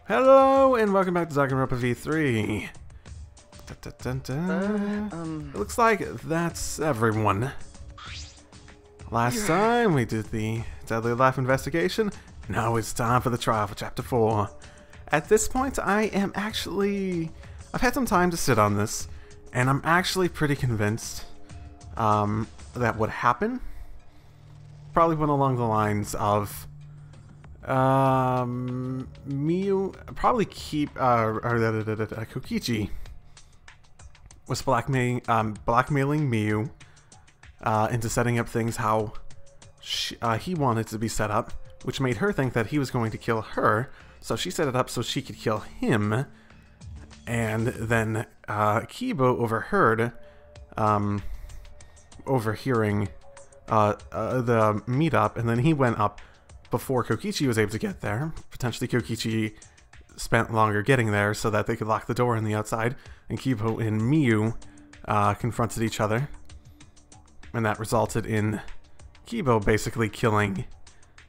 Hello and welcome back to Danganronpa V3. It looks like that's everyone. Last time we did the Deadly Life investigation, now it's time for the trial for Chapter 4. At this point, I've had some time to sit on this, and I'm actually pretty convinced that what happened probably went along the lines of Miyu, probably Kokichi was blackmailing Miyu into setting up things how he wanted to be set up, which made her think that he was going to kill her, so she set it up so she could kill him, and then Kibo overhearing the meetup, and then he went up before Kokichi was able to get there. Potentially Kokichi spent longer getting there so that they could lock the door on the outside, and Kibo and Miyu confronted each other, and that resulted in Kibo basically killing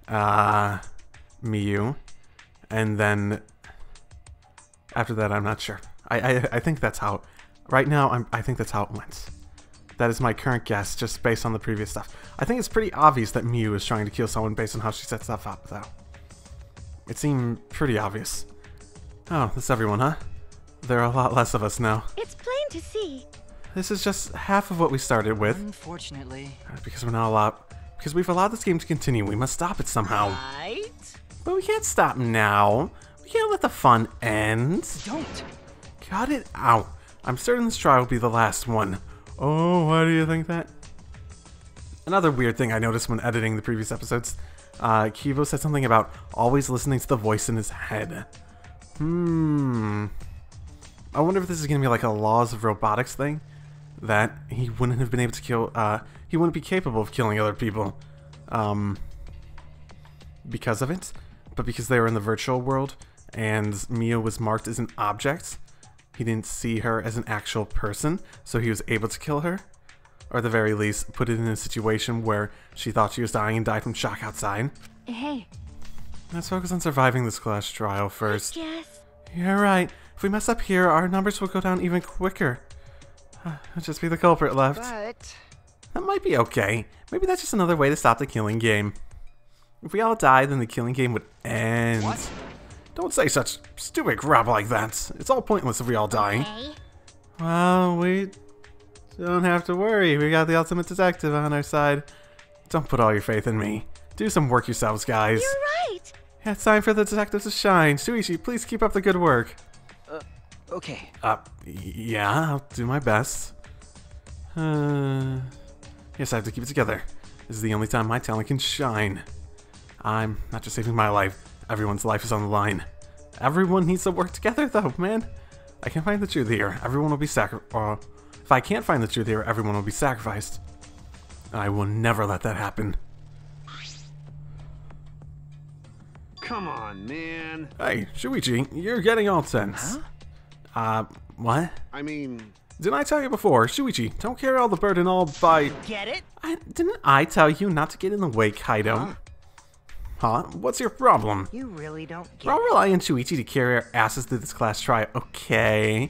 Miyu, and then after that I'm not sure. I think that's how, right now I think that's how it went. That is my current guess, just based on the previous stuff. I think it's pretty obvious that Miyu is trying to kill someone based on how she sets stuff up, though. It seemed pretty obvious. Oh, that's everyone, huh? There are a lot less of us now. It's plain to see. This is just half of what we started with. Unfortunately. Because we've allowed this game to continue, we must stop it somehow. Right? But we can't stop now. We can't let the fun end. Don't. Cut it out. I'm certain this trial will be the last one. Oh, why do you think that? Another weird thing I noticed when editing the previous episodes, Kibo said something about always listening to the voice in his head. I wonder if this is going to be like a laws of robotics thing, that he wouldn't have been able to kill, he wouldn't be capable of killing other people, because of it, but because they were in the virtual world, and Miyu was marked as an object, he didn't see her as an actual person, so he was able to kill her. Or at the very least, put it in a situation where she thought she was dying and died from shock outside. Hey. Let's focus on surviving this class trial first. Yes. You're right. If we mess up here, our numbers will go down even quicker. It'll just be the culprit left. But That might be okay. Maybe that's just another way to stop the killing game. If we all died, then the killing game would end. What? Don't say such stupid crap like that. It's all pointless if we all die. okay. Well, we don't have to worry. We got the ultimate detective on our side. Don't put all your faith in me. Do some work yourselves, guys. You're right. Yeah, it's time for the detective to shine. Shuichi, please keep up the good work. Okay. Yeah, I'll do my best. Yes, I have to keep it together. This is the only time my talent can shine. I'm not just saving my life. Everyone's life is on the line. Everyone needs to work together, though, man. I can't find the truth here. Everyone will be sacrificed. If I can't find the truth here, everyone will be sacrificed. And I will never let that happen. Come on, man. Hey, Shuichi, you're getting all tense. Huh? What? I mean, Didn't I tell you before? Shuichi, don't carry all the burden all by... Get it? Didn't I tell you not to get in the way, Kaido? Huh? What's your problem? You really don't get We're all relying on Shuichi to carry our asses through this class trial, okay?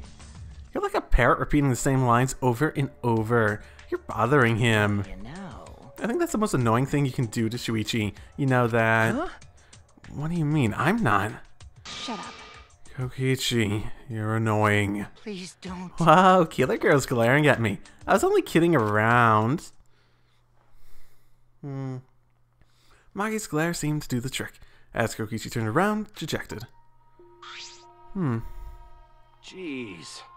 You're like a parrot repeating the same lines over and over. You're bothering him. it. You know. I think that's the most annoying thing you can do to Shuichi. You know that... Huh? What do you mean? I'm not. Shut up. Kokichi, you're annoying. Please don't. Wow, Killer Girl's glaring at me. I was only kidding around. Magi's glare seemed to do the trick, as Kokichi turned around, dejected. jeez.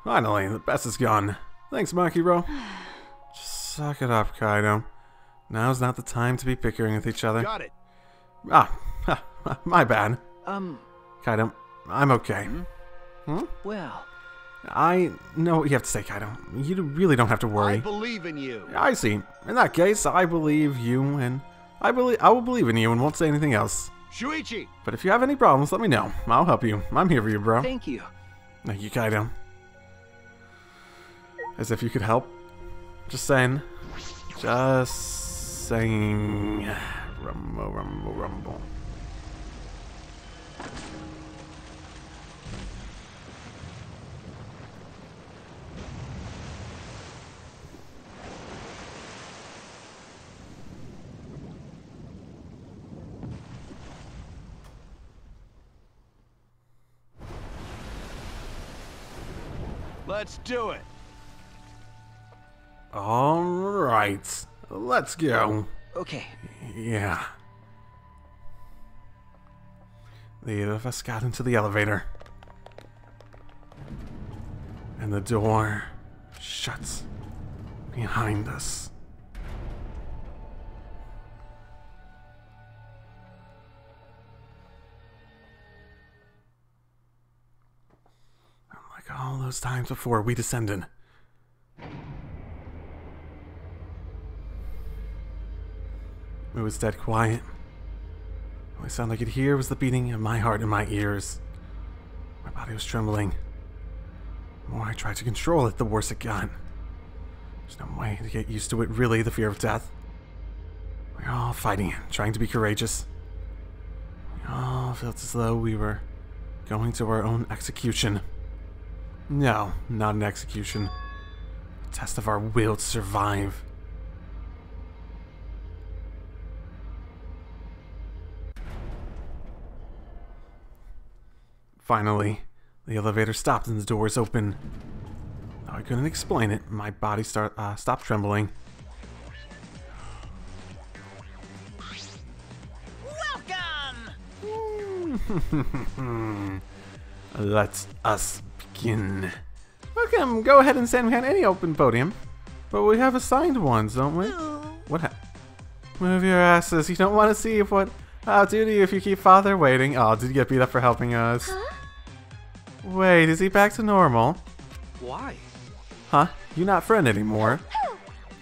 Finally, the best is gone. Thanks, Makiro. Just suck it up, Kaido. Now's not the time to be bickering with each other. Got it. My bad. Kaido, I'm okay. well, I know what you have to say, Kaido. You really don't have to worry. I believe in you. I see. In that case, I believe you, and I will believe in you and won't say anything else. Shuichi! But if you have any problems, let me know. I'll help you. I'm here for you, bro. thank you. Thank you, Kaido. As if you could help. Just saying. Just saying. Rumble, rumble, rumble. Let's do it. Alright. Let's go. Okay. Yeah. The 8 of us got into the elevator. And the door shuts behind us. Like all those times before we descended. It was dead quiet. The only sound I could hear was the beating of my heart in my ears. My body was trembling. The more I tried to control it, the worse it got. There's no way to get used to it, really, the fear of death. We were all fighting it, trying to be courageous. We all felt as though we were going to our own execution. No, not an execution. A test of our will to survive. Finally, the elevator stopped and the doors opened. Though I couldn't explain it, my body stopped trembling. Welcome! Let us begin. Welcome. Go ahead and stand behind any open podium. But we have assigned ones, don't we? What? Move your asses. You don't want to see what I'll do to you if you keep Father waiting. Oh, did you get beat up for helping us? Huh? Wait, is he back to normal? Why? Huh? You're not friend anymore.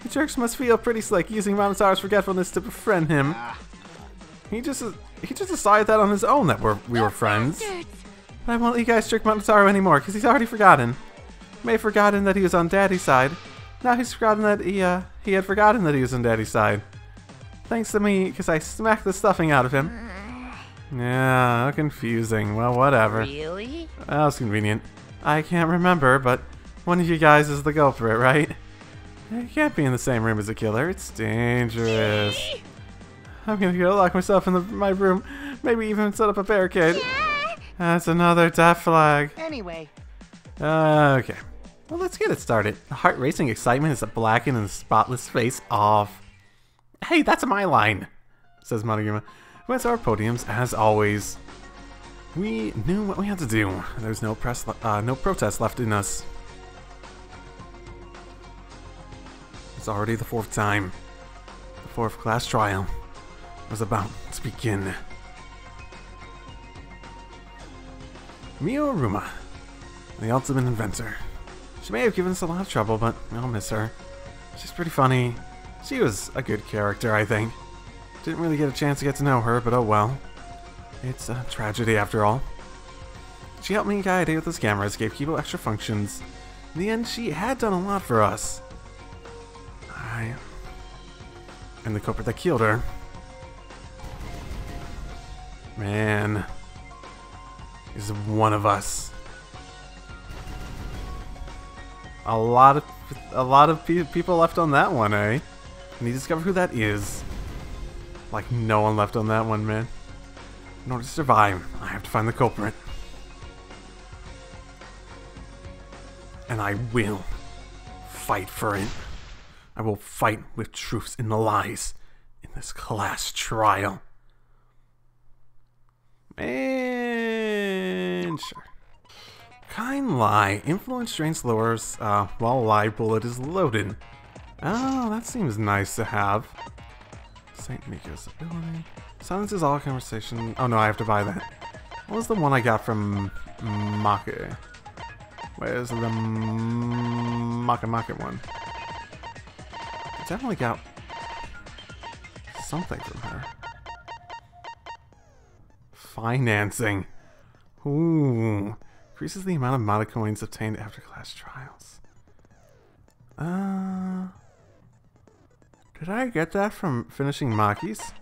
The jerks must feel pretty slick using Ramatara's forgetfulness to befriend him. He just decided that on his own that we were friends. But I won't let you guys trick Monotaro anymore, because he's already forgotten. He may have forgotten that he was on Daddy's side. Now he's forgotten that he had forgotten that he was on Daddy's side. Thanks to me, because I smacked the stuffing out of him. Yeah, confusing. Well, whatever. Really? That was convenient. I can't remember, but one of you guys is the culprit, right? You can't be in the same room as a killer. It's dangerous. I'm gonna go lock myself in my room. Maybe even set up a barricade. That's another death flag. Anyway. Okay. Well, let's get it started. The heart-racing excitement is a blackened and spotless face off. Hey, that's my line, says Monoguma. Went to our podiums, as always. We knew what we had to do. There's no protest left in us. It's already the 4th time. The 4th class trial was about to begin. Mioruma, the ultimate inventor. She may have given us a lot of trouble, but I'll miss her. She's pretty funny. She was a good character, I think. Didn't really get a chance to get to know her, but oh well. It's a tragedy after all. She helped me guide with those cameras, gave Kibo extra functions. In the end, she had done a lot for us. And the culprit that killed her. Man. Is one of us. A lot of people left on that one, eh? Can you discover who that is? Like no one left on that one, man. In order to survive, I have to find the culprit. And I will fight for it. I will fight with truths and lies in this class trial. And sure. Kind lie. Influence drains lowers while lie bullet is loaded. Oh, that seems nice to have. Saint Miko's ability. Silences all conversation. Oh no, I have to buy that. What was the one I got from Make? Where's the Make one? I definitely got something from her. Financing. Ooh. Increases the amount of Mata coins obtained after class trials. Did I get that from finishing Maki's?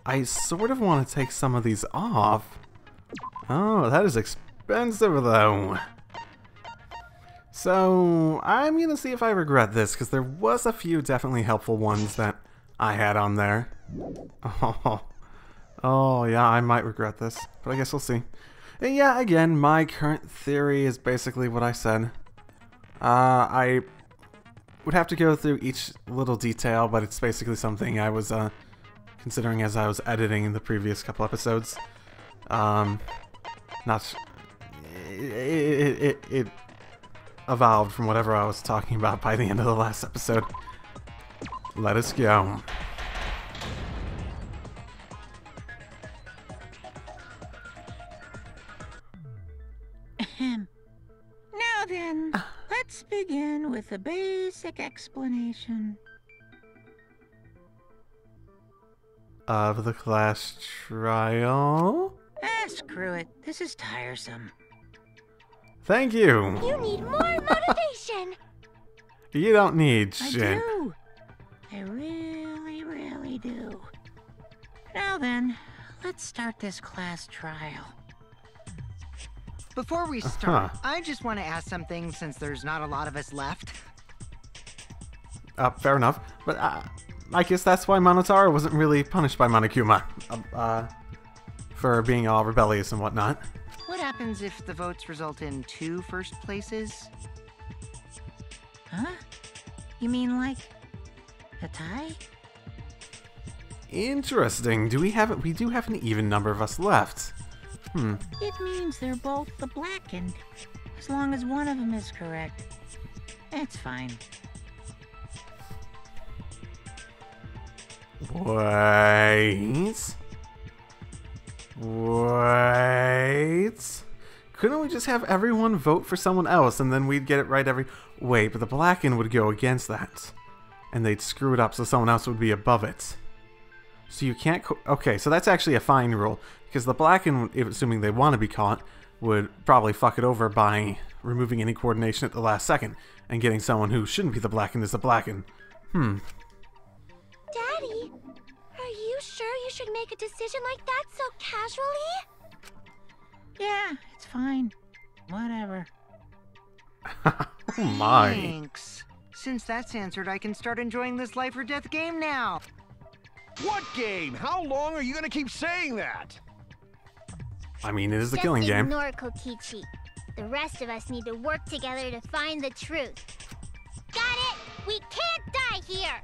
I sort of want to take some of these off. Oh, that is expensive though. So, I'm gonna see if I regret this, because there was a few definitely helpful ones that I had on there. Oh yeah, I might regret this, but I guess we'll see. And yeah, again, my current theory is basically what I said. I would have to go through each little detail, but it's basically something I was considering as I was editing in the previous couple episodes. It evolved from whatever I was talking about by the end of the last episode. Let us go. Now then, let's begin with a basic explanation. Of the class trial? Screw it. This is tiresome. Thank you. You need more motivation. You don't need I shit. do. I really, really do. Now then, let's start this class trial. Before we start, I just want to ask something since there's not a lot of us left. Fair enough. But I guess that's why Monotaro wasn't really punished by Monokuma. For being all rebellious and whatnot. What happens if the votes result in 2 first places? Huh? You mean like a tie? Interesting. We do have an even number of us left. It means they're both the blackened. As long as one of them is correct. That's fine. Wait. Couldn't we just have everyone vote for someone else and then we'd get it right every... Wait, but the blackened would go against that. And they'd screw it up so someone else would be above it. So you can't... Okay, so that's actually a fine rule. Because the blackened, assuming they want to be caught, would probably fuck it over by removing any coordination at the last second. And getting someone who shouldn't be the blackened as the blackened. Daddy, are you sure you should make a decision like that so casually? Yeah, it's fine. Whatever. Oh my. Thanks. Since that's answered, I can start enjoying this life or death game now. What game? How long are you gonna keep saying that? I mean, it is the killing game. Ignore Kokichi. The rest of us need to work together to find the truth. Got it? We can't die here!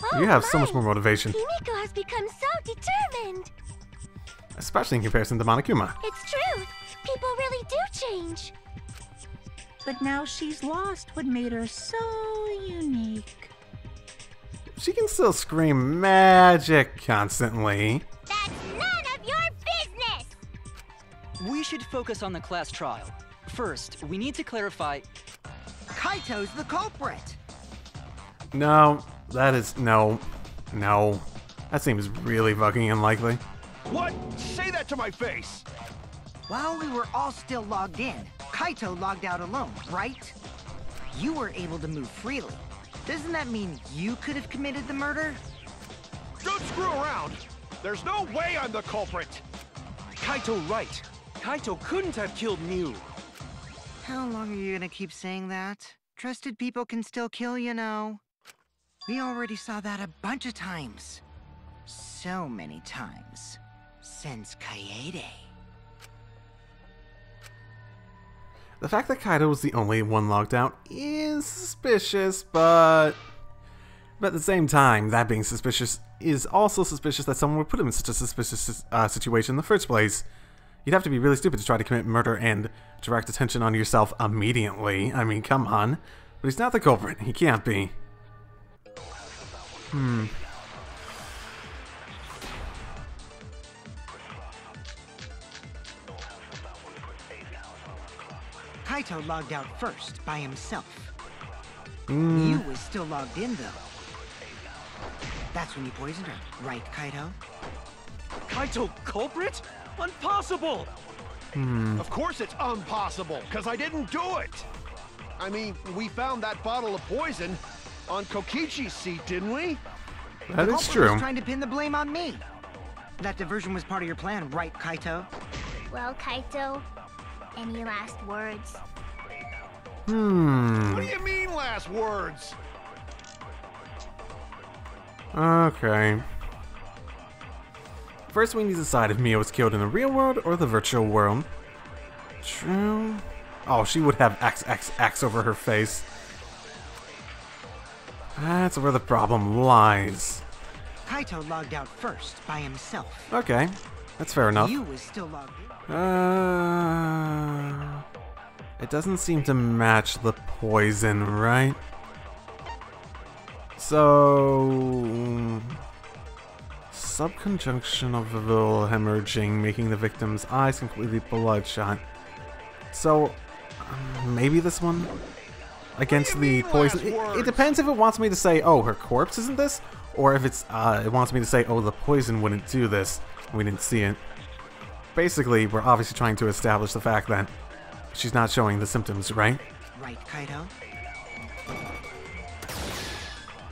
Oh, You have so much more motivation. Himiko has become so determined! Especially in comparison to Monokuma. It's true! People really do change! But now she's lost what made her so unique. She can still scream magic constantly. That's none of your business! We should focus on the class trial. First, we need to clarify... Kaito's the culprit! No, that is... No. No. That seems really fucking unlikely. What? Say that to my face! While we were all still logged in, Kaito logged out alone, right? You were able to move freely. Doesn't that mean you could have committed the murder? Don't screw around! There's no way I'm the culprit! Kaito right. Kaito couldn't have killed Miu. How long are you gonna keep saying that? Trusted people can still kill, you know. We already saw that a bunch of times. So many times. Since Kaede. The fact that Kaido was the only one logged out is suspicious, but at the same time, that being suspicious is also suspicious that someone would put him in such a suspicious situation in the first place. You'd have to be really stupid to try to commit murder and direct attention on yourself immediately. I mean, come on. But he's not the culprit. He can't be. Kaito logged out first, by himself. You was still logged in, though. That's when you poisoned her, right, Kaito? Kaito culprit? Impossible! Of course it's impossible, because I didn't do it! I mean, we found that bottle of poison on Kokichi's seat, didn't we? That The is culprit true. was trying to pin the blame on me. That diversion was part of your plan, right, Kaito? Well, Kaito, any last words? What do you mean, last words? Okay. First, we need to decide if Mia was killed in the real world or the virtual world. True. Oh, she would have XXX over her face. That's where the problem lies. Kaito logged out first by himself. Okay, that's fair enough. You was still logged in. It doesn't seem to match the poison, right? So... subconjunction of hemorrhaging, making the victim's eyes completely bloodshot. So, maybe this one? Against the poison. It depends if it wants me to say, oh, her corpse isn't this? Or if it's, it wants me to say, oh, the poison wouldn't do this. We didn't see it. Basically, we're obviously trying to establish the fact that she's not showing the symptoms, right? Right, Kaito?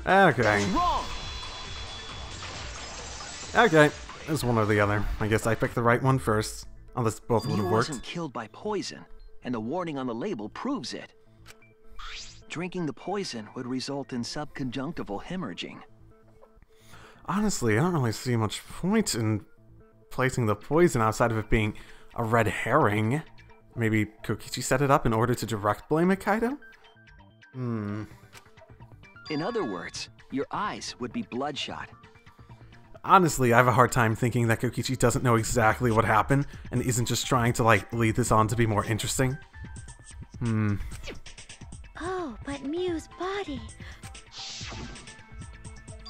Okay. Okay, it's one or the other. I guess I picked the right one first. Unless both would have worked. He wasn't killed by poison, and the warning on the label proves it. Drinking the poison would result in subconjunctival hemorrhaging. Honestly, I don't really see much point in placing the poison outside of it being a red herring. Maybe Kokichi set it up in order to direct blame at Kaito? In other words, your eyes would be bloodshot. Honestly, I have a hard time thinking that Kokichi doesn't know exactly what happened and isn't just trying to, like, lead this on to be more interesting. Oh, but Miu's body.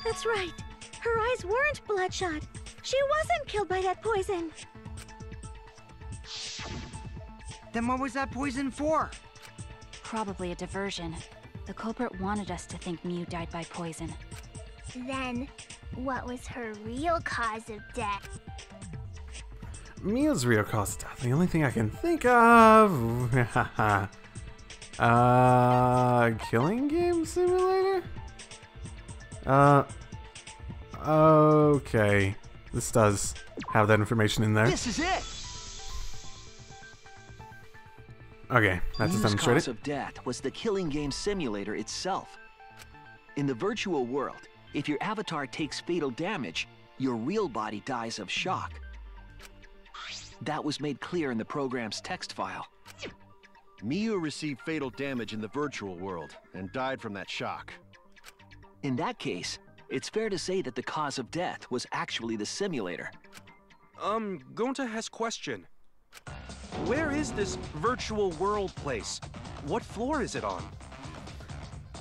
That's right. Her eyes weren't bloodshot. She wasn't killed by that poison. Then what was that poison for? Probably a diversion. The culprit wanted us to think Miu died by poison. Then, what was her real cause of death? Miu's real cause of death. The only thing I can think of... killing game simulator? Okay. This does have that information in there. This is it! Okay, that's Miu's demonstrated. cause of death was the killing game simulator itself. In the virtual world, if your avatar takes fatal damage, your real body dies of shock. That was made clear in the program's text file. Miu received fatal damage in the virtual world and died from that shock. In that case, it's fair to say that the cause of death was actually the simulator. Gonta has question. Where is this virtual world place? What floor is it on?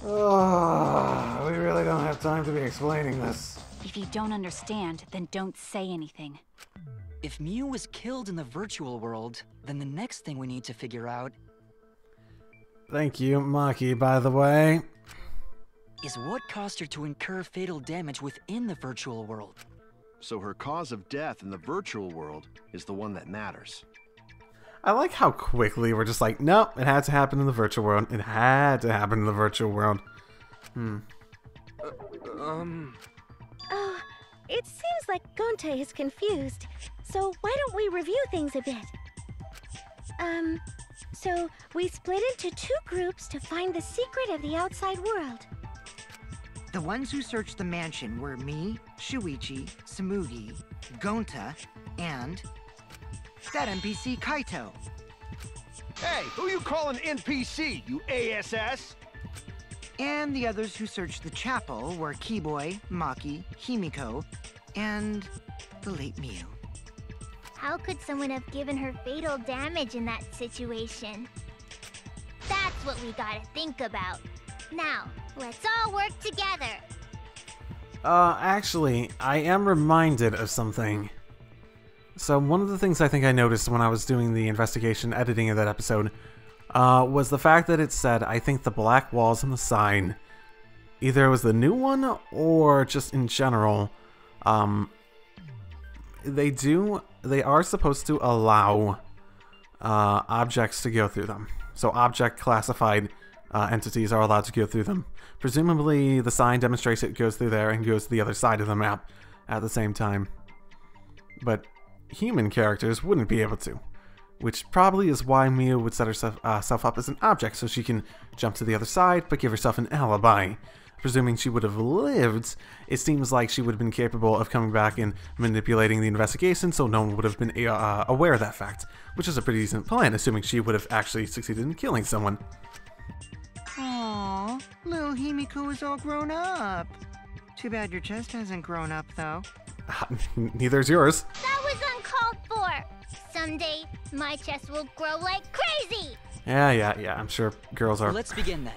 Oh, we really don't have time to be explaining this. If you don't understand, then don't say anything. If Miu was killed in the virtual world, then the next thing we need to figure out Thank you, Maki, by the way. is what caused her to incur fatal damage within the virtual world. So her cause of death in the virtual world is the one that matters. I like how quickly we're just like, nope, it had to happen in the virtual world. It had to happen in the virtual world. Oh, it seems like Gonte is confused. So why don't we review things a bit? So we split into two groups to find the secret of the outside world. The ones who searched the mansion were me, Shuichi, Samugi, Gonta, and that NPC Kaito. Hey, who you calling NPC, you ASS? And the others who searched the chapel were Keyboy, Maki, Himiko, and the late Miu. How could someone have given her fatal damage in that situation? That's what we gotta think about. Now, let's all work together. Actually, I am reminded of something. So one of the things I think I noticed when I was doing the investigation editing of that episode was the fact that it said, I think the black walls on the sign, either it was the new one or just in general, they are supposed to allow objects to go through them. So object classified entities are allowed to go through them. Presumably the sign demonstrates it goes through there and goes to the other side of the map at the same time. But human characters wouldn't be able to, which probably is why Miu would set herself up as an object so she can jump to the other side but give herself an alibi. presuming she would have lived, it seems like she would have been capable of coming back and manipulating the investigation so no one would have been aware of that fact, which is a pretty decent plan, assuming she would have actually succeeded in killing someone. Aww, little Himiko is all grown up. Too bad your chest hasn't grown up, though. Neither is yours. That was uncalled for. Someday, my chest will grow like crazy. Yeah, I'm sure girls are... Let's begin then.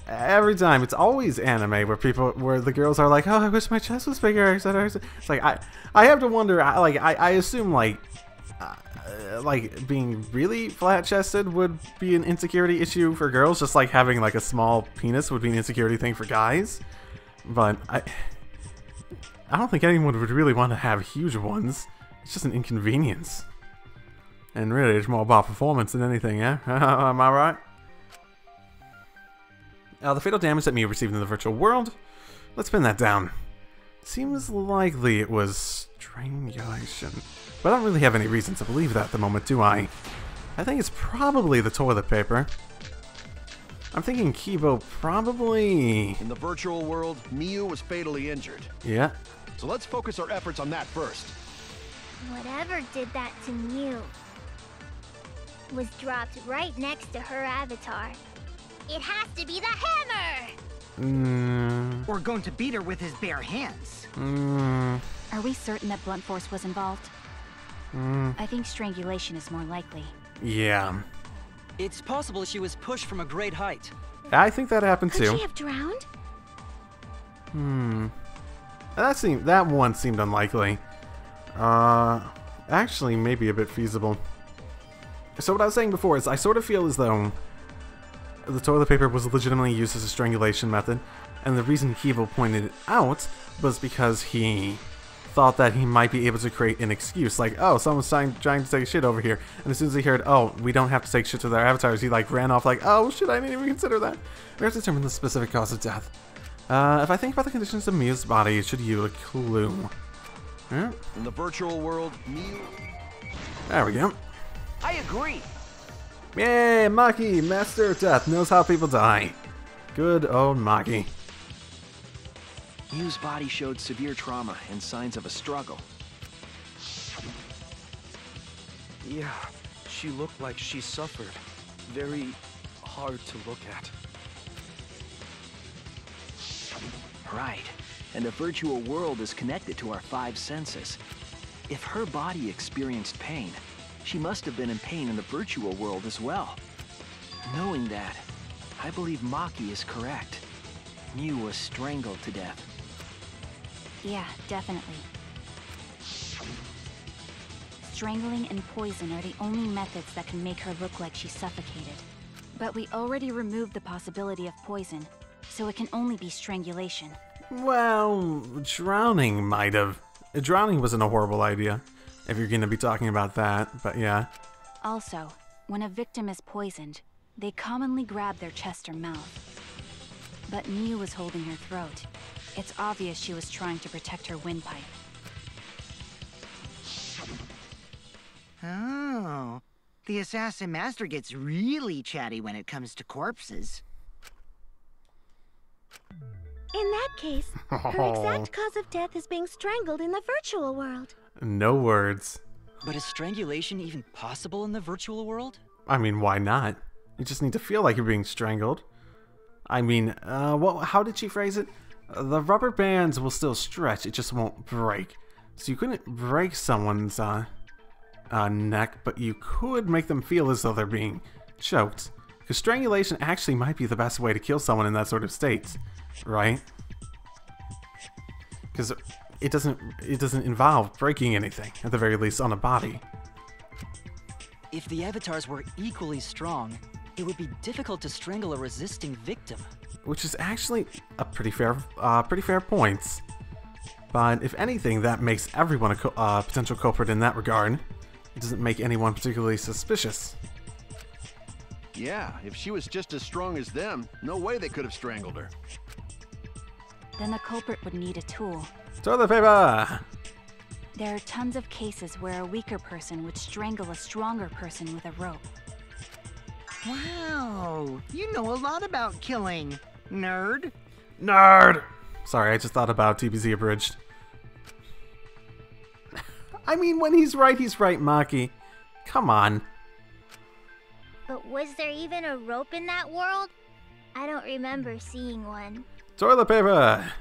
Every time, it's always anime where the girls are like, oh, I wish my chest was bigger, etc. It's like, I have to wonder, I assume, like being really flat-chested would be an insecurity issue for girls, just like having, like, a small penis would be an insecurity thing for guys. But I don't think anyone would really want to have huge ones. It's just an inconvenience. And really, it's more about performance than anything, yeah? Am I right? The fatal damage that Miu received in the virtual world, let's pin that down. Seems likely it was strangulation. But I don't really have any reason to believe that at the moment, do I? I think it's probably the toilet paper. I'm thinking Kibo probably... In the virtual world, Miu was fatally injured. Yeah. So let's focus our efforts on that first. Whatever did that to Miu was dropped right next to her avatar. It has to be the hammer! Or going to beat her with his bare hands. Are we certain that blunt force was involved? I think strangulation is more likely. Yeah. It's possible she was pushed from a great height. I think that happened Could too. she have drowned? That one seemed unlikely. Actually, maybe a bit feasible. So what I was saying before is I sort of feel as though the toilet paper was legitimately used as a strangulation method, and the reason Kivo pointed it out was because he thought that he might be able to create an excuse, like, oh, someone's trying to take shit over here, and as soon as he heard, oh, we don't have to take shit to their avatars, he like ran off like, oh shit, I didn't even consider that. We have to determine the specific cause of death. If I think about the conditions of Miu's body, it should yield a clue. Yeah. In the virtual world, Miu... There we go. I agree. Yay, Maki, Master of Death, knows how people die. Good old Maki. Miu's body showed severe trauma and signs of a struggle. Yeah, she looked like she suffered. Very hard to look at. Right, and the virtual world is connected to our 5 senses. If her body experienced pain, she must have been in pain in the virtual world as well. Knowing that, I believe Maki is correct. Miu was strangled to death. Yeah, definitely. Strangling and poison are the only methods that can make her look like she suffocated. But we already removed the possibility of poison, so it can only be strangulation. Well, drowning might have. Drowning wasn't a horrible idea, if you're going to be talking about that, but yeah. Also, when a victim is poisoned, they commonly grab their chest or mouth. But Miu was holding her throat. It's obvious she was trying to protect her windpipe. Oh, the Assassin Master gets really chatty when it comes to corpses. In that case, her exact cause of death is being strangled in the virtual world. No words. But is strangulation even possible in the virtual world? I mean, why not? You just need to feel like you're being strangled. I mean, how did she phrase it? The rubber bands will still stretch, it just won't break. So you couldn't break someone's neck, but you could make them feel as though they're being choked. Because strangulation actually might be the best way to kill someone in that sort of state, right? Because it doesn't involve breaking anything, at the very least on a body. If the avatars were equally strong, it would be difficult to strangle a resisting victim. Which is actually a pretty fair point. But if anything, that makes everyone a potential culprit in that regard. It doesn't make anyone particularly suspicious. Yeah, if she was just as strong as them, no way they could have strangled her. Then the culprit would need a tool. Toilet paper! There are tons of cases where a weaker person would strangle a stronger person with a rope. Wow, you know a lot about killing, nerd. Nerd! Sorry, I just thought about TBZ Abridged. I mean, when he's right, Maki. Come on. But was there even a rope in that world? I don't remember seeing one. Toilet paper!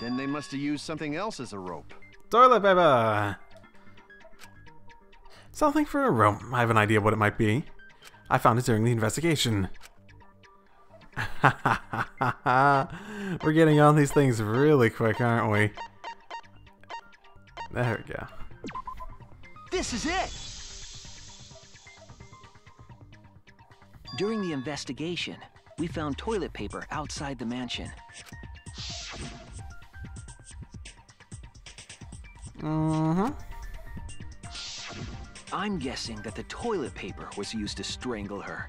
Then they must have used something else as a rope. Toilet paper! Something for a rope. I have an idea what it might be. I found it during the investigation. We're getting on these things really quick, aren't we? There we go. This is it! During the investigation, we found toilet paper outside the mansion. Mm-hmm. I'm guessing that the toilet paper was used to strangle her.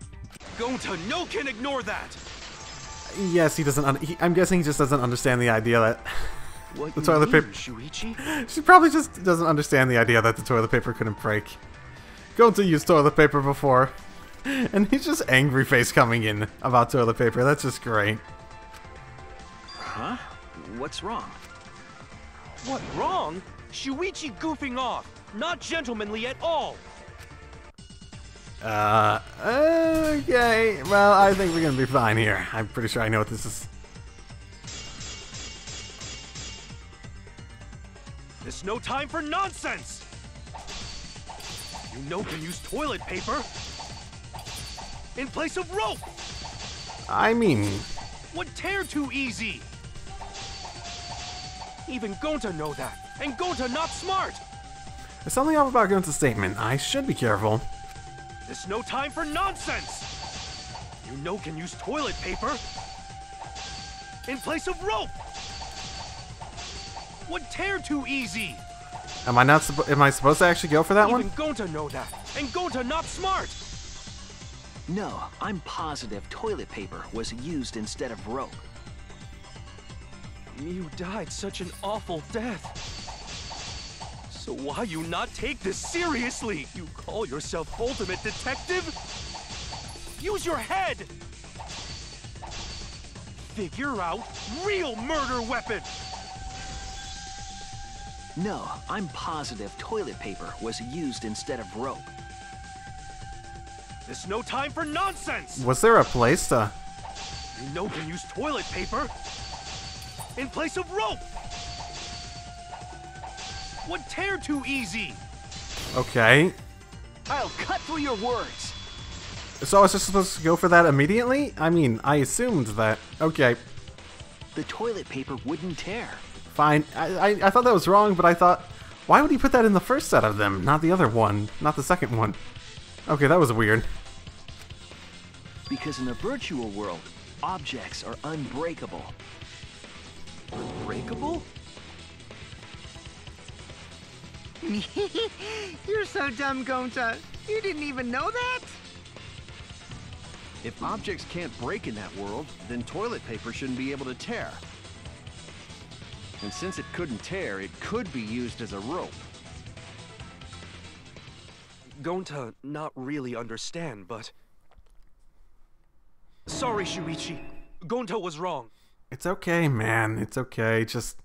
Gonta, no can ignore that! Yes, he doesn't. I'm guessing he just doesn't understand the idea that What the toilet paper. Shuichi? She probably just doesn't understand the idea that the toilet paper couldn't break. Going to use toilet paper before, and he's just angry face coming in about toilet paper. That's just great. Huh? What's wrong? What, wrong? Shuichi goofing off. Not gentlemanly at all. Okay. Well, I think we're gonna be fine here. I'm pretty sure I know what this is. There's no time for nonsense! You know can use toilet paper in place of rope! I mean... Would tear too easy! Even Gonta know that, and Gonta not smart! There's something off about Gonta's statement. I should be careful. There's no time for nonsense! You know can use toilet paper in place of rope! Would tear too easy! Am I not? Am I supposed to actually go for that Even one? Gonta know that, and Gonta not smart! No, I'm positive toilet paper was used instead of rope. You died such an awful death. So why you not take this seriously? You call yourself ultimate detective? Use your head! Figure out real murder weapon! No, I'm positive toilet paper was used instead of rope. There's no time for nonsense! Was there a place to... You know can use toilet paper in place of rope! Would tear too easy! Okay. I'll cut through your words! So I was just supposed to go for that immediately? I mean, I assumed that. Okay. The toilet paper wouldn't tear. Fine. I thought that was wrong, but I thought, why would he put that in the first set of them, not the other one, not the second one? Okay, that was weird. Because in a virtual world, objects are unbreakable. Unbreakable? You're so dumb, Gonta. You didn't even know that? If objects can't break in that world, then toilet paper shouldn't be able to tear. And since it couldn't tear, it could be used as a rope. Gonta not really understand, but... Sorry, Shuichi. Gonta was wrong. It's okay, man. It's okay. Just...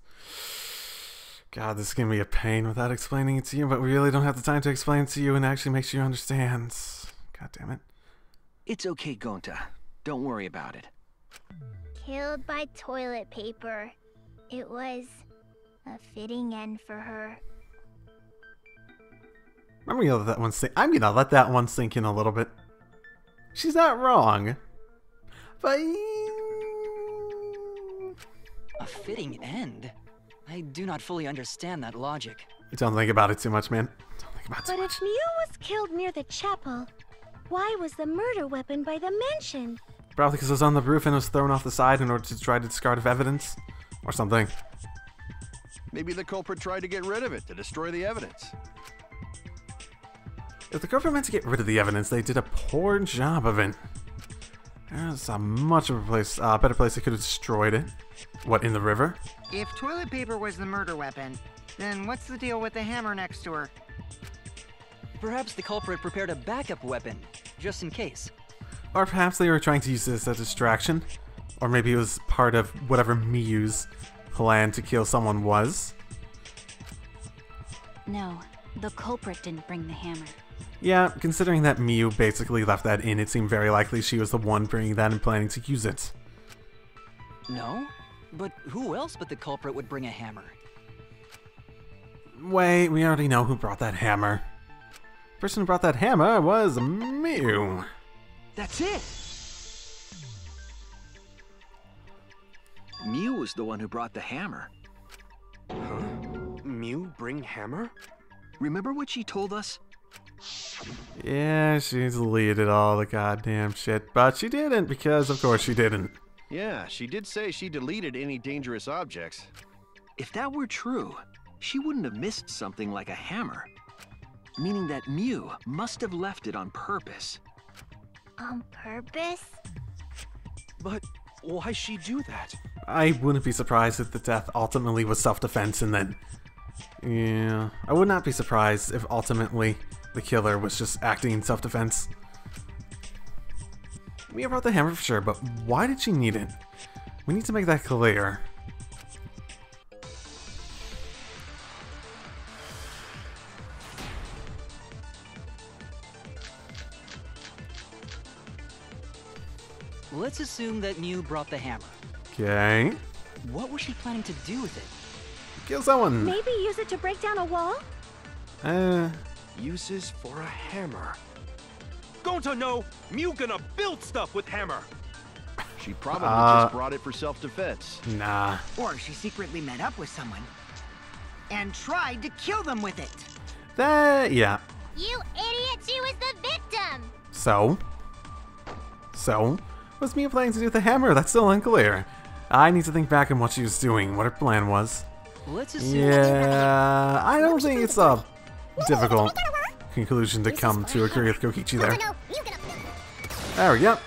God, this is gonna be a pain without explaining it to you, but we really don't have the time to explain it to you and actually make sure you understand. God damn it. It's okay, Gonta. Don't worry about it. Killed by toilet paper. It was a fitting end for her. I'm gonna let that one sink. I'm gonna let that one sink in a little bit. She's not wrong, but A fitting end? I do not fully understand that logic. don't think about it too much, man. Don't think about it too But much. if Mew was killed near the chapel, why was the murder weapon by the mansion? Probably because it was on the roof and it was thrown off the side in order to try to discard of evidence, or something. Maybe the culprit tried to get rid of it, to destroy the evidence. If the government meant to get rid of the evidence, they did a poor job of it. There's a much of a place, better place they could have destroyed it. What, in the river? If toilet paper was the murder weapon, then what's the deal with the hammer next to her? Perhaps the culprit prepared a backup weapon, just in case. Or perhaps they were trying to use this as a distraction. Or maybe it was part of whatever Miyu's plan to kill someone was. No, the culprit didn't bring the hammer. Yeah, considering that Miyu basically left that in, it seemed very likely she was the one bringing that and planning to use it. No? But who else but the culprit would bring a hammer? Wait, we already know who brought that hammer. The person who brought that hammer was Miyu. That's it! Mew was the one who brought the hammer. Huh? Mew bring hammer? Remember what she told us? Yeah, she deleted all the goddamn shit, but she didn't because of course she didn't. Yeah, she did say she deleted any dangerous objects. If that were true, she wouldn't have missed something like a hammer. Meaning that Mew must have left it on purpose. On purpose? But why she do that? I wouldn't be surprised if the death ultimately was self-defense and then... Yeah, I would not be surprised if ultimately the killer was just acting in self-defense. We brought the hammer for sure, but why did she need it? We need to make that clear. Let's assume that Mew brought the hammer. Okay. What was she planning to do with it? Kill someone! Maybe use it to break down a wall? Uses for a hammer. Gonta, no! Mew gonna build stuff with hammer! She probably just brought it for self-defense. Nah. Or she secretly met up with someone and tried to kill them with it. Yeah. You idiot, she was the victim! So? What's Mia planning to do with the hammer? That's still unclear. I need to think back on what she was doing, what her plan was. Let's assume. Yeah, I don't think it's a difficult conclusion to come to agree with Kokichi there. There we go.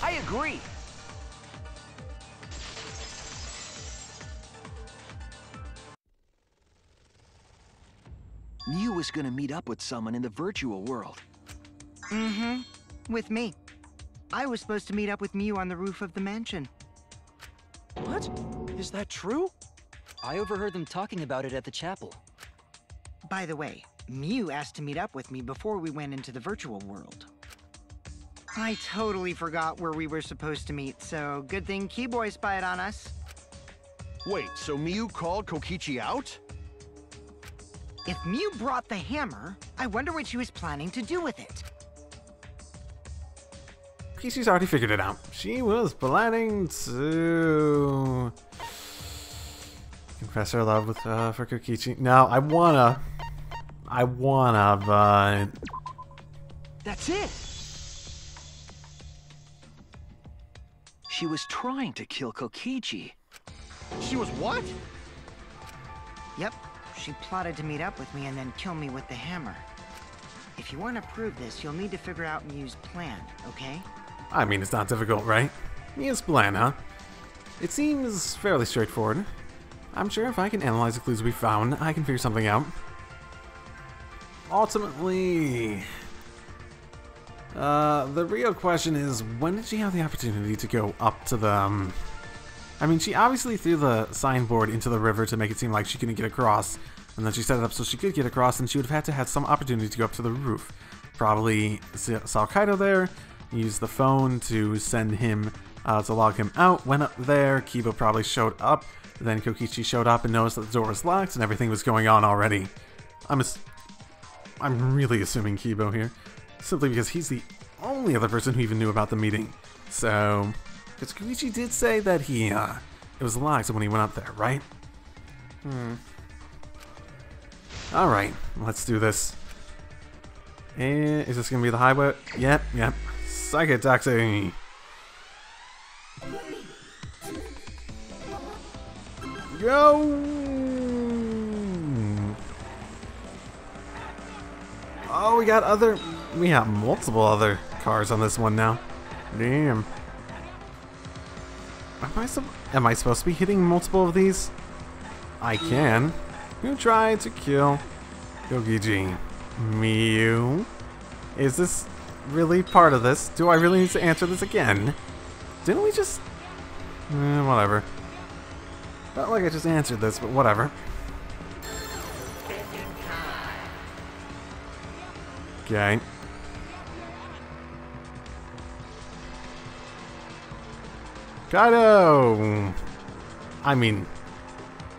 I agree. Mew was gonna meet up with someone in the virtual world. Mm-hmm. With me. I was supposed to meet up with Mew on the roof of the mansion. What? Is that true? I overheard them talking about it at the chapel. By the way, Mew asked to meet up with me before we went into the virtual world. I totally forgot where we were supposed to meet, so good thing Keyboy spied on us. Wait, so Mew called Kokichi out? If Mew brought the hammer, I wonder what she was planning to do with it. Kokishi's already figured it out. She was planning to confess her love with for Kokichi. No, I wanna, but That's it! She was trying to kill Kokichi. She was what? Yep, she plotted to meet up with me and then kill me with the hammer. If you want to prove this, you'll need to figure out Mew's plan, okay? I mean, it's not difficult, right? Mia's plan, huh? It seems fairly straightforward. I'm sure if I can analyze the clues we found, I can figure something out. Ultimately, the real question is, when did she have the opportunity to go up to the, I mean, she obviously threw the signboard into the river to make it seem like she couldn't get across, and then she set it up so she could get across, and she would have had to have some opportunity to go up to the roof. Probably saw Kaido there, used the phone to send him, to log him out, went up there, Kiba probably showed up, then Kokichi showed up and noticed that the door was locked and everything was going on already. I'm really assuming Kibo here, simply because he's the only other person who even knew about the meeting. So, because Kokichi did say that he, it was locked when he went up there, right? Alright, let's do this. And is this gonna be the highway? Yep. Psychic taxi. Go! Oh, we got multiple other cars on this one now. Damn. Am I supposed to be hitting multiple of these? I can. Who tried to kill Kokichi? Mew? Is this really part of this? Do I really need to answer this again? Didn't we just... Whatever. Felt like I just answered this, but whatever. Okay. Kaido! I mean,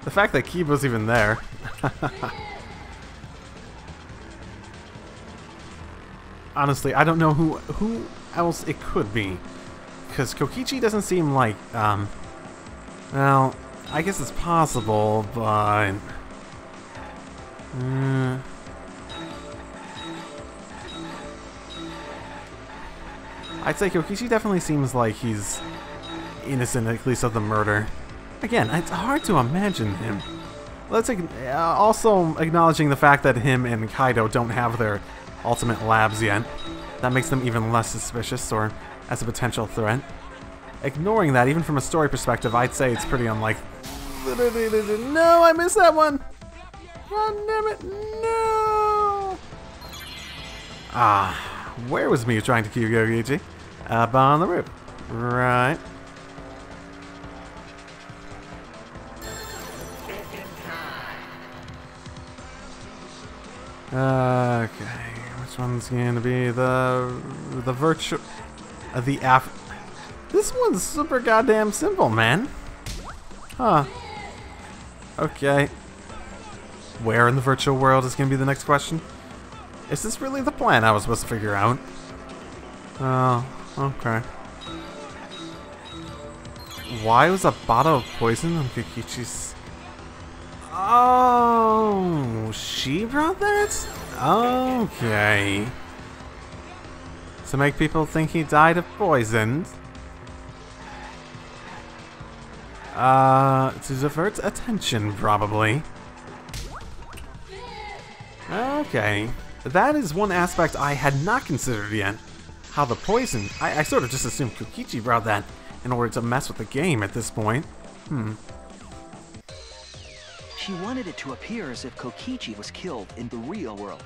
the fact that Kibo's even there. Honestly, I don't know who else it could be. Because Kokichi doesn't seem like, well, I guess it's possible, but... I'd say Kokichi definitely seems like he's innocent, at least of the murder. Again, it's hard to imagine him. Let's also acknowledging the fact that him and Kaido don't have their ultimate labs yet. That makes them even less suspicious, or as a potential threat. Ignoring that, even from a story perspective, I'd say it's pretty unlikely. No, I missed that one! God damn it, no! Where was Miu trying to kill Kokichi? Up on the roof. Right. Okay, which one's going to be the virtual... This one's super goddamn simple, man. Huh. Okay. Where in the virtual world is going to be the next question? Is this really the plan I was supposed to figure out? Oh, okay. Why was a bottle of poison on Kokichi's... Oh, she brought that? Okay. To make people think he died of poison. To divert attention, probably. Okay. That is one aspect I had not considered yet. How the poison... I sort of just assumed Kokichi brought that in order to mess with the game at this point. She wanted it to appear as if Kokichi was killed in the real world.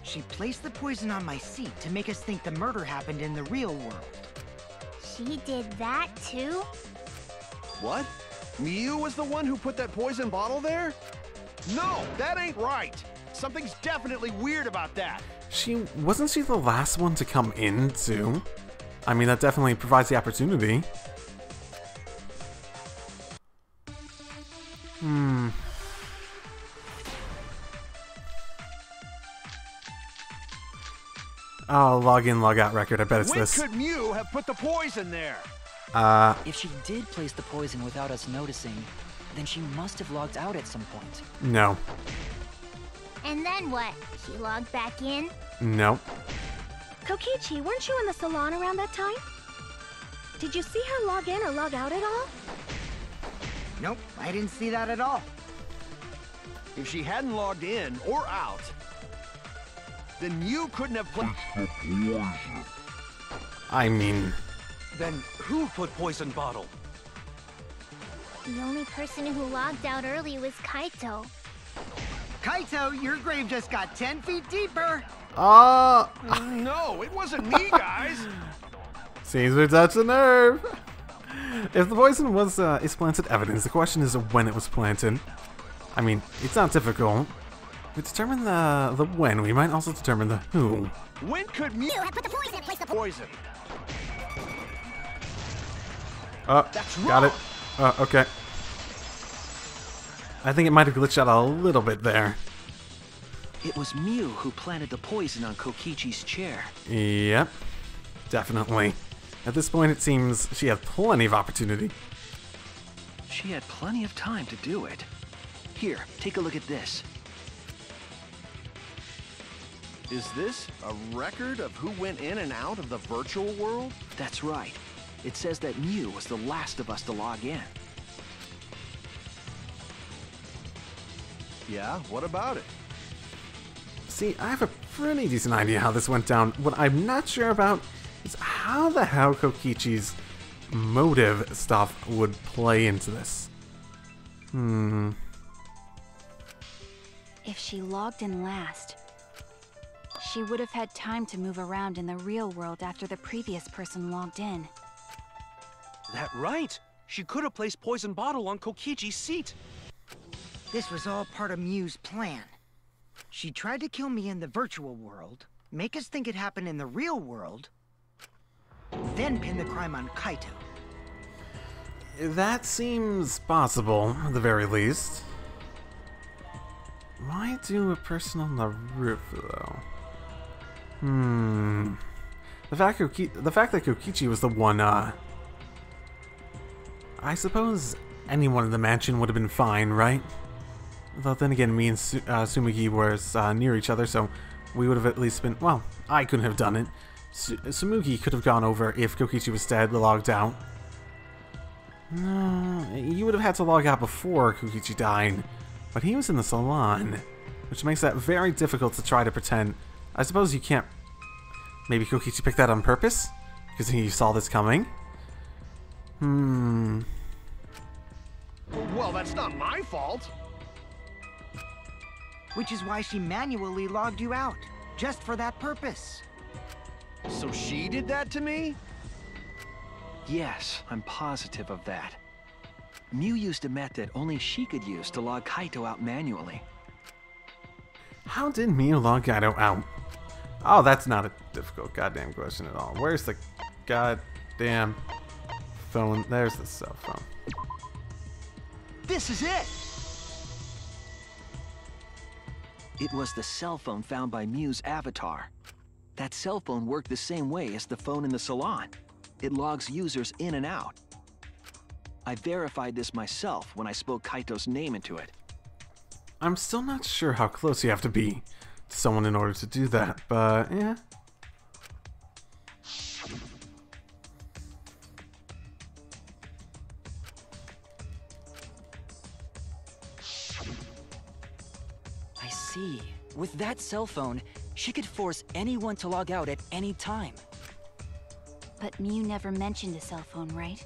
She placed the poison on my seat to make us think the murder happened in the real world. She did that too? What? Miu was the one who put that poison bottle there? No, that ain't right. Something's definitely weird about that. Wasn't she the last one to come in too? I mean, that definitely provides the opportunity. Oh, log in, log out record. I bet it's this. When could Miu have put the poison there? If she did place the poison without us noticing, then she must have logged out at some point. No. And then what? She logged back in? No. Kokichi, weren't you in the salon around that time? Did you see her log in or log out at all? Nope, I didn't see that at all. If she hadn't logged in or out, then Miu couldn't have placed the poison. I mean... Then who put poison bottle? The only person who logged out early was Kaito. Kaito, your grave just got 10 feet deeper! No, it wasn't me, guys! Seems we touched a nerve! If the poison was is planted evidence, the question is when it was planted. I mean, it's not difficult. We determine the when, we might also determine the who. When could Miu have put the poison and placed the poison? That's got wrong. it. Okay. I think it might have glitched out a little bit there. It was Miu who planted the poison on Kokichi's chair. Yep. Definitely. At this point, it seems she had plenty of opportunity. She had plenty of time to do it. Here, take a look at this. Is this a record of who went in and out of the virtual world? That's right. It says that Miu was the last of us to log in. Yeah, what about it? See, I have a pretty decent idea how this went down. What I'm not sure about is how the hell Kokichi's motive stuff would play into this. If she logged in last, she would have had time to move around in the real world after the previous person logged in. That right. She could have placed poison bottle on Kokichi's seat. This was all part of Miu's plan. She tried to kill me in the virtual world, make us think it happened in the real world, then pin the crime on Kaito. That seems possible, at the very least. Why do a person on the roof, though? The fact that Kokichi was the one, I suppose anyone in the mansion would have been fine, right? Though then again, me and Tsumugi were near each other, so we would have at least been... Well, I couldn't have done it. Tsumugi could have gone over if Kokichi was dead, logged out. No, you would have had to log out before Kokichi died. But he was in the salon, which makes that very difficult to try to pretend. I suppose you can't... Maybe Kokichi picked that on purpose? Because he saw this coming? Well, that's not my fault. Which is why she manually logged you out, just for that purpose. So she did that to me? Yes, I'm positive of that. Miu used a method only she could use to log Kaito out manually. How did Miu log Kaito out? Oh, that's not a difficult goddamn question at all. Where's the goddamn phone? There's the cell phone. This is it! It was the cell phone found by Miu's avatar. That cell phone worked the same way as the phone in the salon. It logs users in and out. I verified this myself when I spoke Kaito's name into it. I'm still not sure how close you have to be to someone in order to do that, but yeah. I see. With that cell phone, she could force anyone to log out at any time. But Miu never mentioned a cell phone, right?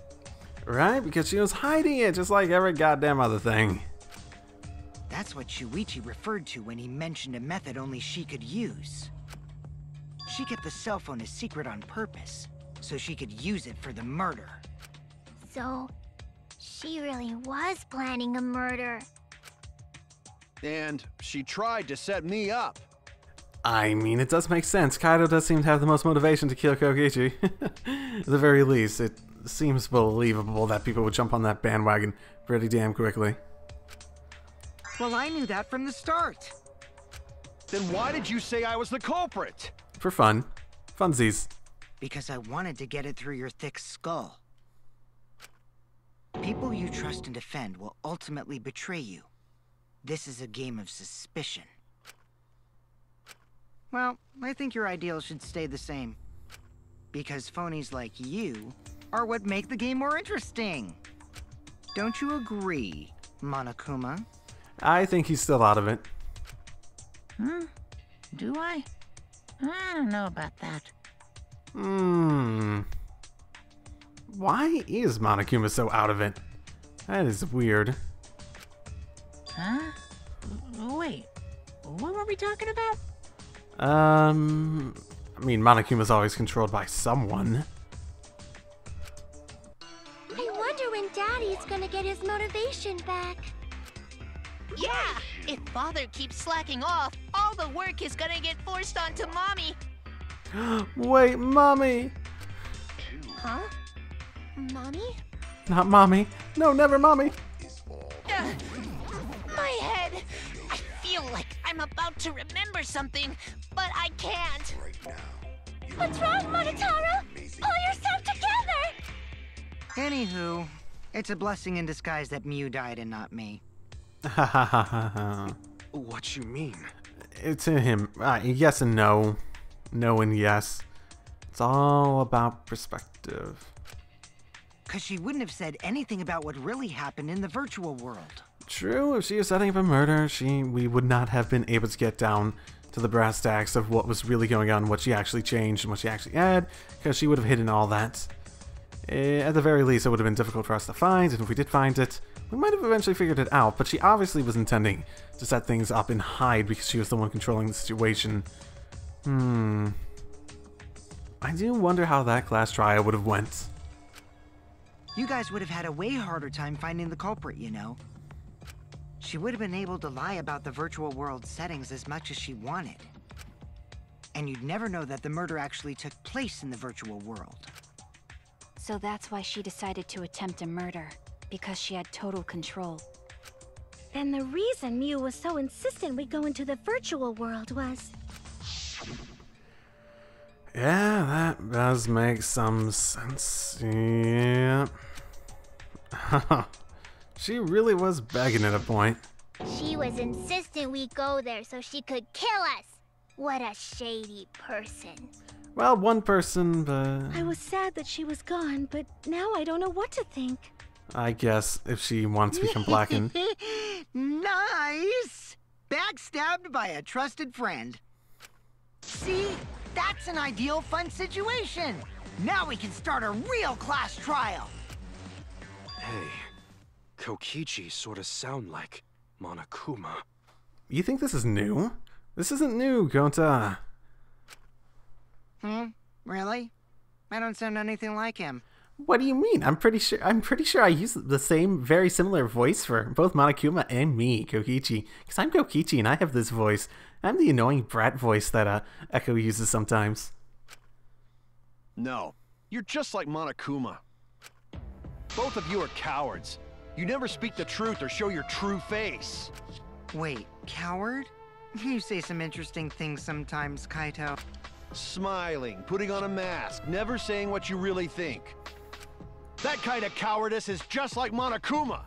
Right? Because she was hiding it just like every goddamn other thing. That's what Shuichi referred to when he mentioned a method only she could use. She kept the cell phone a secret on purpose, so she could use it for the murder. So, she really was planning a murder. And she tried to set me up. I mean, it does make sense. Kaito does seem to have the most motivation to kill Kokichi. At the very least, it seems believable that people would jump on that bandwagon pretty damn quickly. Well, I knew that from the start. Then why did you say I was the culprit? For fun. Funsies. Because I wanted to get it through your thick skull. People you trust and defend will ultimately betray you. This is a game of suspicion. Well, I think your ideals should stay the same. Because phonies like you are what make the game more interesting. Don't you agree, Monokuma? I think he's still out of it. Do I? I don't know about that. Why is Monokuma so out of it? That is weird. Huh? Wait, what were we talking about? I mean, Monokuma's always controlled by someone. I wonder when Daddy's gonna get his motivation back. Yeah! If Father keeps slacking off, all the work is gonna get forced onto Mommy. Wait, Mommy! Huh? Mommy? Not Mommy. No, never Mommy. My head! I feel like I'm about to remember something, but I can't. What's wrong, Monotaro? Pull yourself together! Anywho, it's a blessing in disguise that Miu died and not me. What you mean? To him, yes and no. No and yes. It's all about perspective. Cause she wouldn't have said anything about what really happened in the virtual world. True, if she was setting up a murder, we would not have been able to get down to the brass tacks of what was really going on, what she actually changed, and what she actually had, because she would have hidden all that. At the very least, it would have been difficult for us to find, and if we did find it, we might have eventually figured it out, but she obviously was intending to set things up and hide because she was the one controlling the situation. I do wonder how that class trial would have went. You guys would have had a way harder time finding the culprit, you know. She would have been able to lie about the virtual world settings as much as she wanted. And you'd never know that the murder actually took place in the virtual world. So that's why she decided to attempt a murder, because she had total control. And the reason Mew was so insistent we go into the virtual world was... Yeah, that does make some sense. Yeah. She really was begging at a point. She was insistent we go there so she could kill us. What a shady person. Well, one person, but... I was sad that she was gone, but now I don't know what to think. I guess if she wants to become blackened. Nice! Backstabbed by a trusted friend. See? That's an ideal fun situation! Now we can start a real class trial! Hey, Kokichi sorta sound like Monokuma. You think this is new? This isn't new, Gonta. Really? I don't sound anything like him. What do you mean? I'm pretty sure I use the same, very similar voice for both Monokuma and me, Kokichi. Because I'm Kokichi and I have this voice. I'm the annoying brat voice that Echo uses sometimes. No, you're just like Monokuma. Both of you are cowards. You never speak the truth or show your true face. Wait, coward? You say some interesting things sometimes, Kaito. Smiling, putting on a mask, never saying what you really think. That kind of cowardice is just like Monokuma.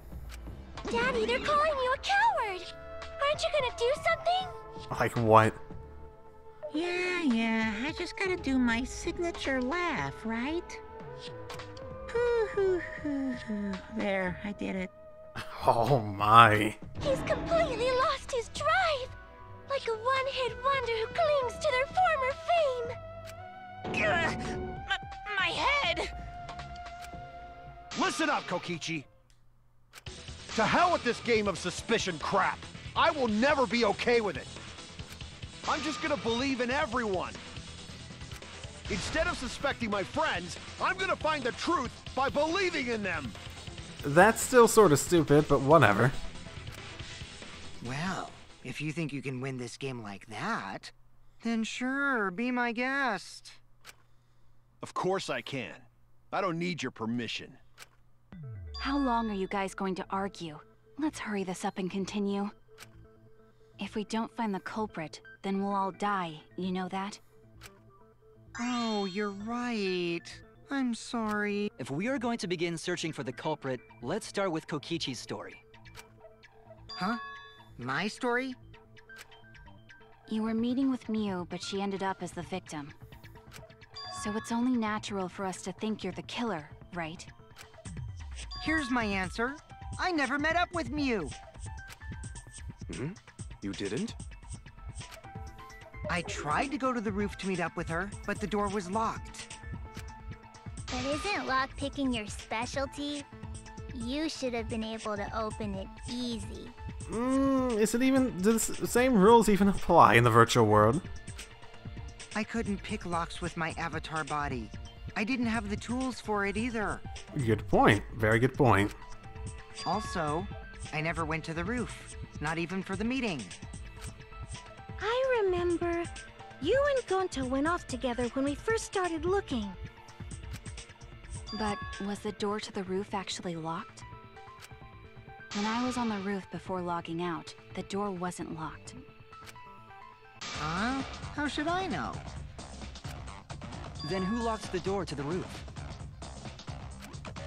Daddy, they're calling you a coward! Aren't you gonna do something? Like what? Yeah, I just gotta do my signature laugh, right? Hoo, hoo, hoo, hoo. There, I did it. Oh my. He's completely lost his drive! Like a one-hit wonder who clings to their former fame! My head! Listen up, Kokichi. To hell with this game of suspicion crap. I will never be okay with it. I'm just gonna believe in everyone. Instead of suspecting my friends, I'm gonna find the truth by believing in them. That's still sort of stupid, but whatever. Well, if you think you can win this game like that, then sure, be my guest. Of course I can. I don't need your permission. How long are you guys going to argue? Let's hurry this up and continue. If we don't find the culprit, then we'll all die, you know that? Oh, you're right. I'm sorry. If we are going to begin searching for the culprit, let's start with Kokichi's story. Huh? My story? You were meeting with Mew, but she ended up as the victim. So it's only natural for us to think you're the killer, right? Here's my answer. I never met up with Mew. You didn't? I tried to go to the roof to meet up with her, but the door was locked. But isn't lockpicking your specialty? You should have been able to open it easy. Is it even... do the same rules even apply in the virtual world? I couldn't pick locks with my avatar body. I didn't have the tools for it either. Good point. Very good point. Also, I never went to the roof. Not even for the meeting. I remember you and Gonta went off together when we first started looking. But was the door to the roof actually locked? When I was on the roof before logging out, the door wasn't locked. Huh? How should I know? Then who locked the door to the roof?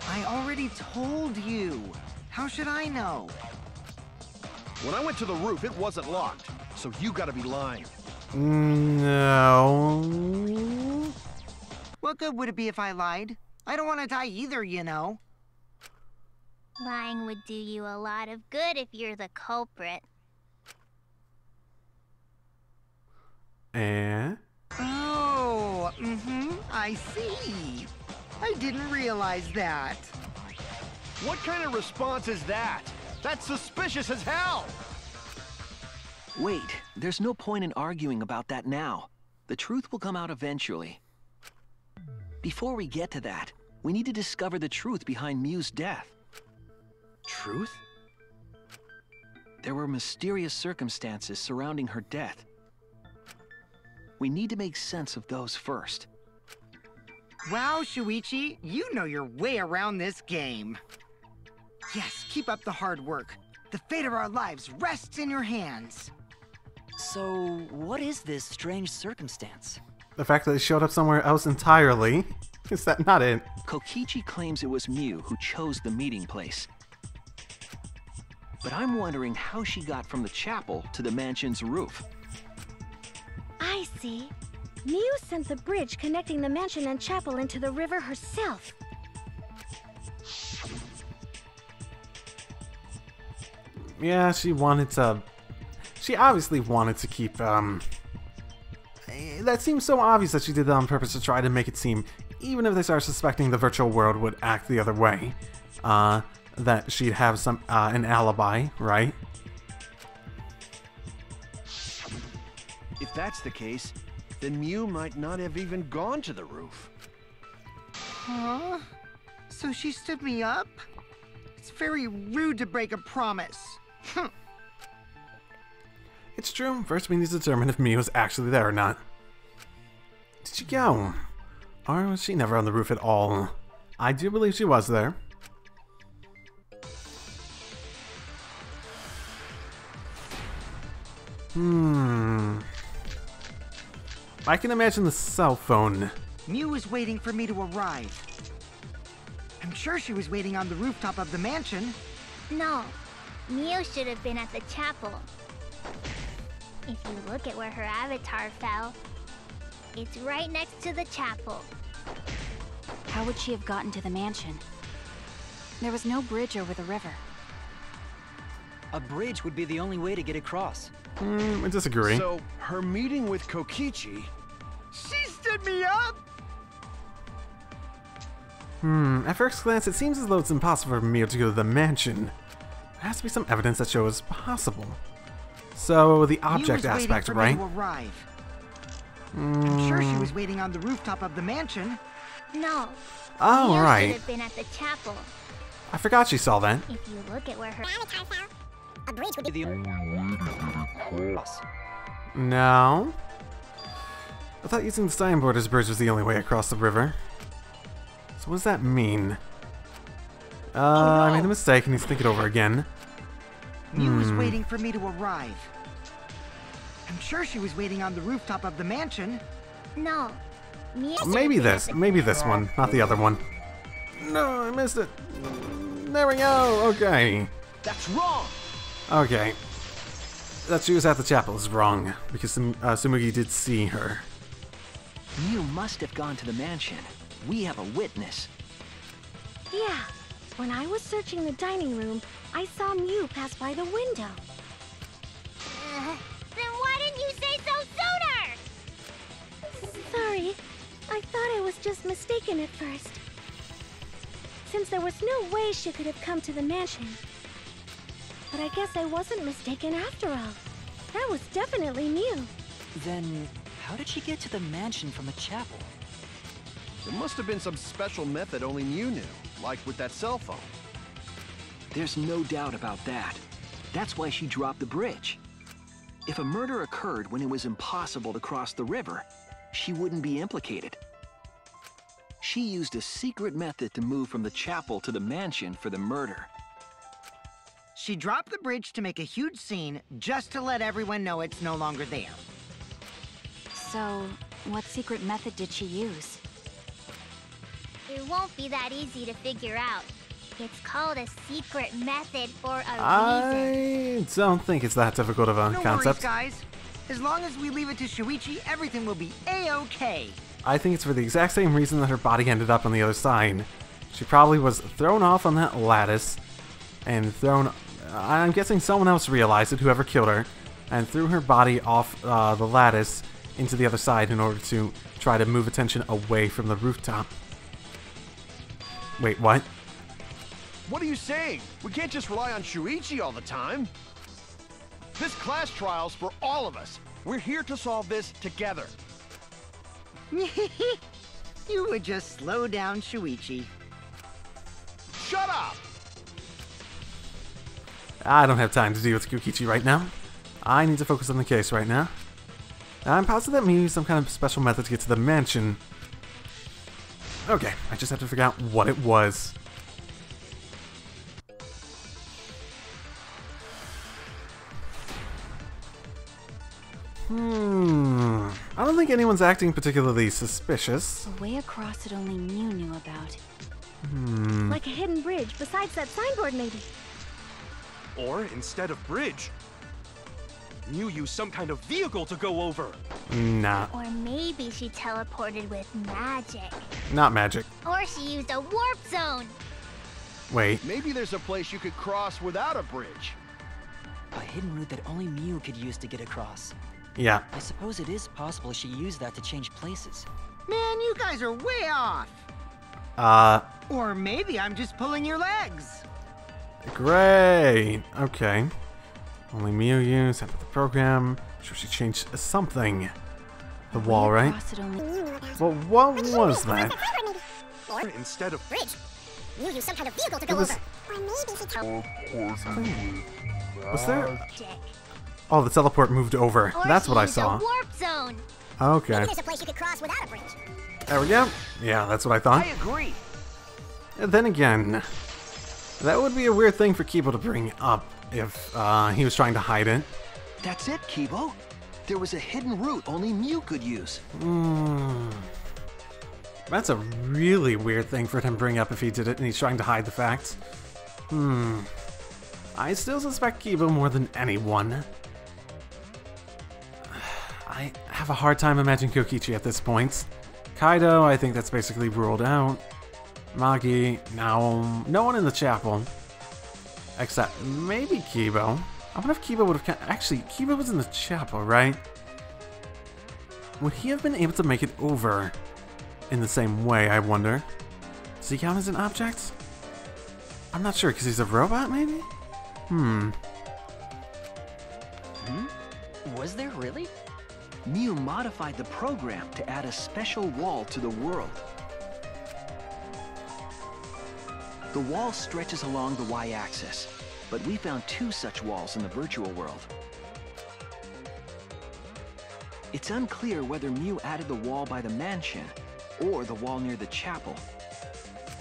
I already told you. How should I know? When I went to the roof, it wasn't locked. So you gotta be lying. No. What good would it be if I lied? I don't want to die either, you know. Lying would do you a lot of good if you're the culprit. Eh? Oh, I see. I didn't realize that. What kind of response is that? That's suspicious as hell! Wait, there's no point in arguing about that now. The truth will come out eventually. Before we get to that, We need to discover the truth behind Miu's death. Truth? There were mysterious circumstances surrounding her death. We need to make sense of those first. Wow, Shuichi, you know your way around this game. Yes, keep up the hard work. The fate of our lives rests in your hands. So, what is this strange circumstance? The fact that they showed up somewhere else entirely. Is that not it? Kokichi claims it was Miu who chose the meeting place. But I'm wondering how she got from the chapel to the mansion's roof. I see. Miu sent the bridge connecting the mansion and chapel into the river herself. Yeah, she obviously wanted to keep, that seems so obvious that she did that on purpose to try to make it seem, even if they start suspecting the virtual world would act the other way, that she'd have an alibi, right? If that's the case, then Miu might not have even gone to the roof. Huh? So she stood me up? It's very rude to break a promise. It's true. First we need to determine if Miu was actually there or not. Did she go? Or was she never on the roof at all? I do believe she was there. I can imagine the cell phone. Miu was waiting for me to arrive. I'm sure she was waiting on the rooftop of the mansion. No, Miu should have been at the chapel. If you look at where her avatar fell, it's right next to the chapel. How would she have gotten to the mansion? There was no bridge over the river. A bridge would be the only way to get across. I disagree. So, her meeting with Kokichi... She stood me up! At first glance, it seems as though it's impossible for Miu to go to the mansion. There has to be some evidence that shows possible. So, the object aspect, right? I'm sure she was waiting on the rooftop of the mansion. No. Oh, Miu right. should have been at the chapel. I forgot she saw that. If you look at where her avatar fell, a bridge would The cross. No. I thought using the signboard as a bridge was the only way across the river. So what does that mean? I made a mistake and need to think it over again. Miu was waiting for me to arrive. I'm sure she was waiting on the rooftop of the mansion. No. Miu Maybe this one, not the other one. No, I missed it. There we go. Okay. That's wrong! Okay. That she was at the chapel is wrong, because Tsumugi did see her. Miu must have gone to the mansion. We have a witness. Yeah, when I was searching the dining room, I saw Miu pass by the window. Then why didn't you say so sooner? Sorry, I thought I was just mistaken at first. Since there was no way she could have come to the mansion. But I guess I wasn't mistaken after all. That was definitely Miu. Then, how did she get to the mansion from the chapel? There must have been some special method only Miu knew, like with that cell phone. There's no doubt about that. That's why she dropped the bridge. If a murder occurred when it was impossible to cross the river, she wouldn't be implicated. She used a secret method to move from the chapel to the mansion for the murder. She dropped the bridge to make a huge scene, just to let everyone know it's no longer there. So, what secret method did she use? It won't be that easy to figure out. It's called a secret method for a reason. I don't think it's that difficult of a No concept. worries, guys. As long as we leave it to Shuichi, everything will be A-okay. I think it's for the exact same reason that her body ended up on the other side. She probably was thrown off on that lattice, and thrown... I'm guessing someone else realized it, whoever killed her, and threw her body off the lattice into the other side in order to try to move attention away from the rooftop. Wait, what? What are you saying? We can't just rely on Shuichi all the time. This class trial's for all of us. We're here to solve this together. You would just slow down Shuichi. shut up! I don't have time to deal with Kokichi right now. I need to focus on the case right now. I'm positive that Miu used some kind of special method to get to the mansion. Okay, I just have to figure out what it was. I don't think anyone's acting particularly suspicious. A way across that only Miu knew about. Like a hidden bridge besides that signboard, maybe. Or instead of bridge, Miu used some kind of vehicle to go over. Nah. Or maybe she teleported with magic. Not magic. Or she used a warp zone. Wait. Maybe there's a place you could cross without a bridge. A hidden route that only Miu could use to get across. Yeah. I suppose it is possible she used that to change places. Man, you guys are way off. Or maybe I'm just pulling your legs. Great. Okay. Only Miu used after the program. Sure, she changed something. The wall, right? Well, what was that? Or instead of bridge, Miu used some kind of vehicle to go over. Or maybe she Was there? Oh, the teleport moved over. Or That's she what I used a saw. warp zone. Okay. Maybe there's a place you could cross without a bridge. There we go. Yeah, that's what I thought. I agree. And then again, that would be a weird thing for Kibo to bring up if he was trying to hide it. That's it, Kibo. There was a hidden route only Miu could use. That's a really weird thing for him to bring up if he did it and he's trying to hide the facts. I still suspect Kibo more than anyone. I have a hard time imagining Kokichi at this point. Kaido, I think that's basically ruled out. Magi, no one in the chapel. Except maybe Kibo. I wonder if Kibo would have... Actually, Kibo was in the chapel, right? Would he have been able to make it over in the same way, I wonder? Does he count as an object? I'm not sure, because he's a robot, maybe? Was there really? Miu modified the program to add a special wall to the world. The wall stretches along the y-axis, but we found 2 such walls in the virtual world. It's unclear whether Miu added the wall by the mansion or the wall near the chapel.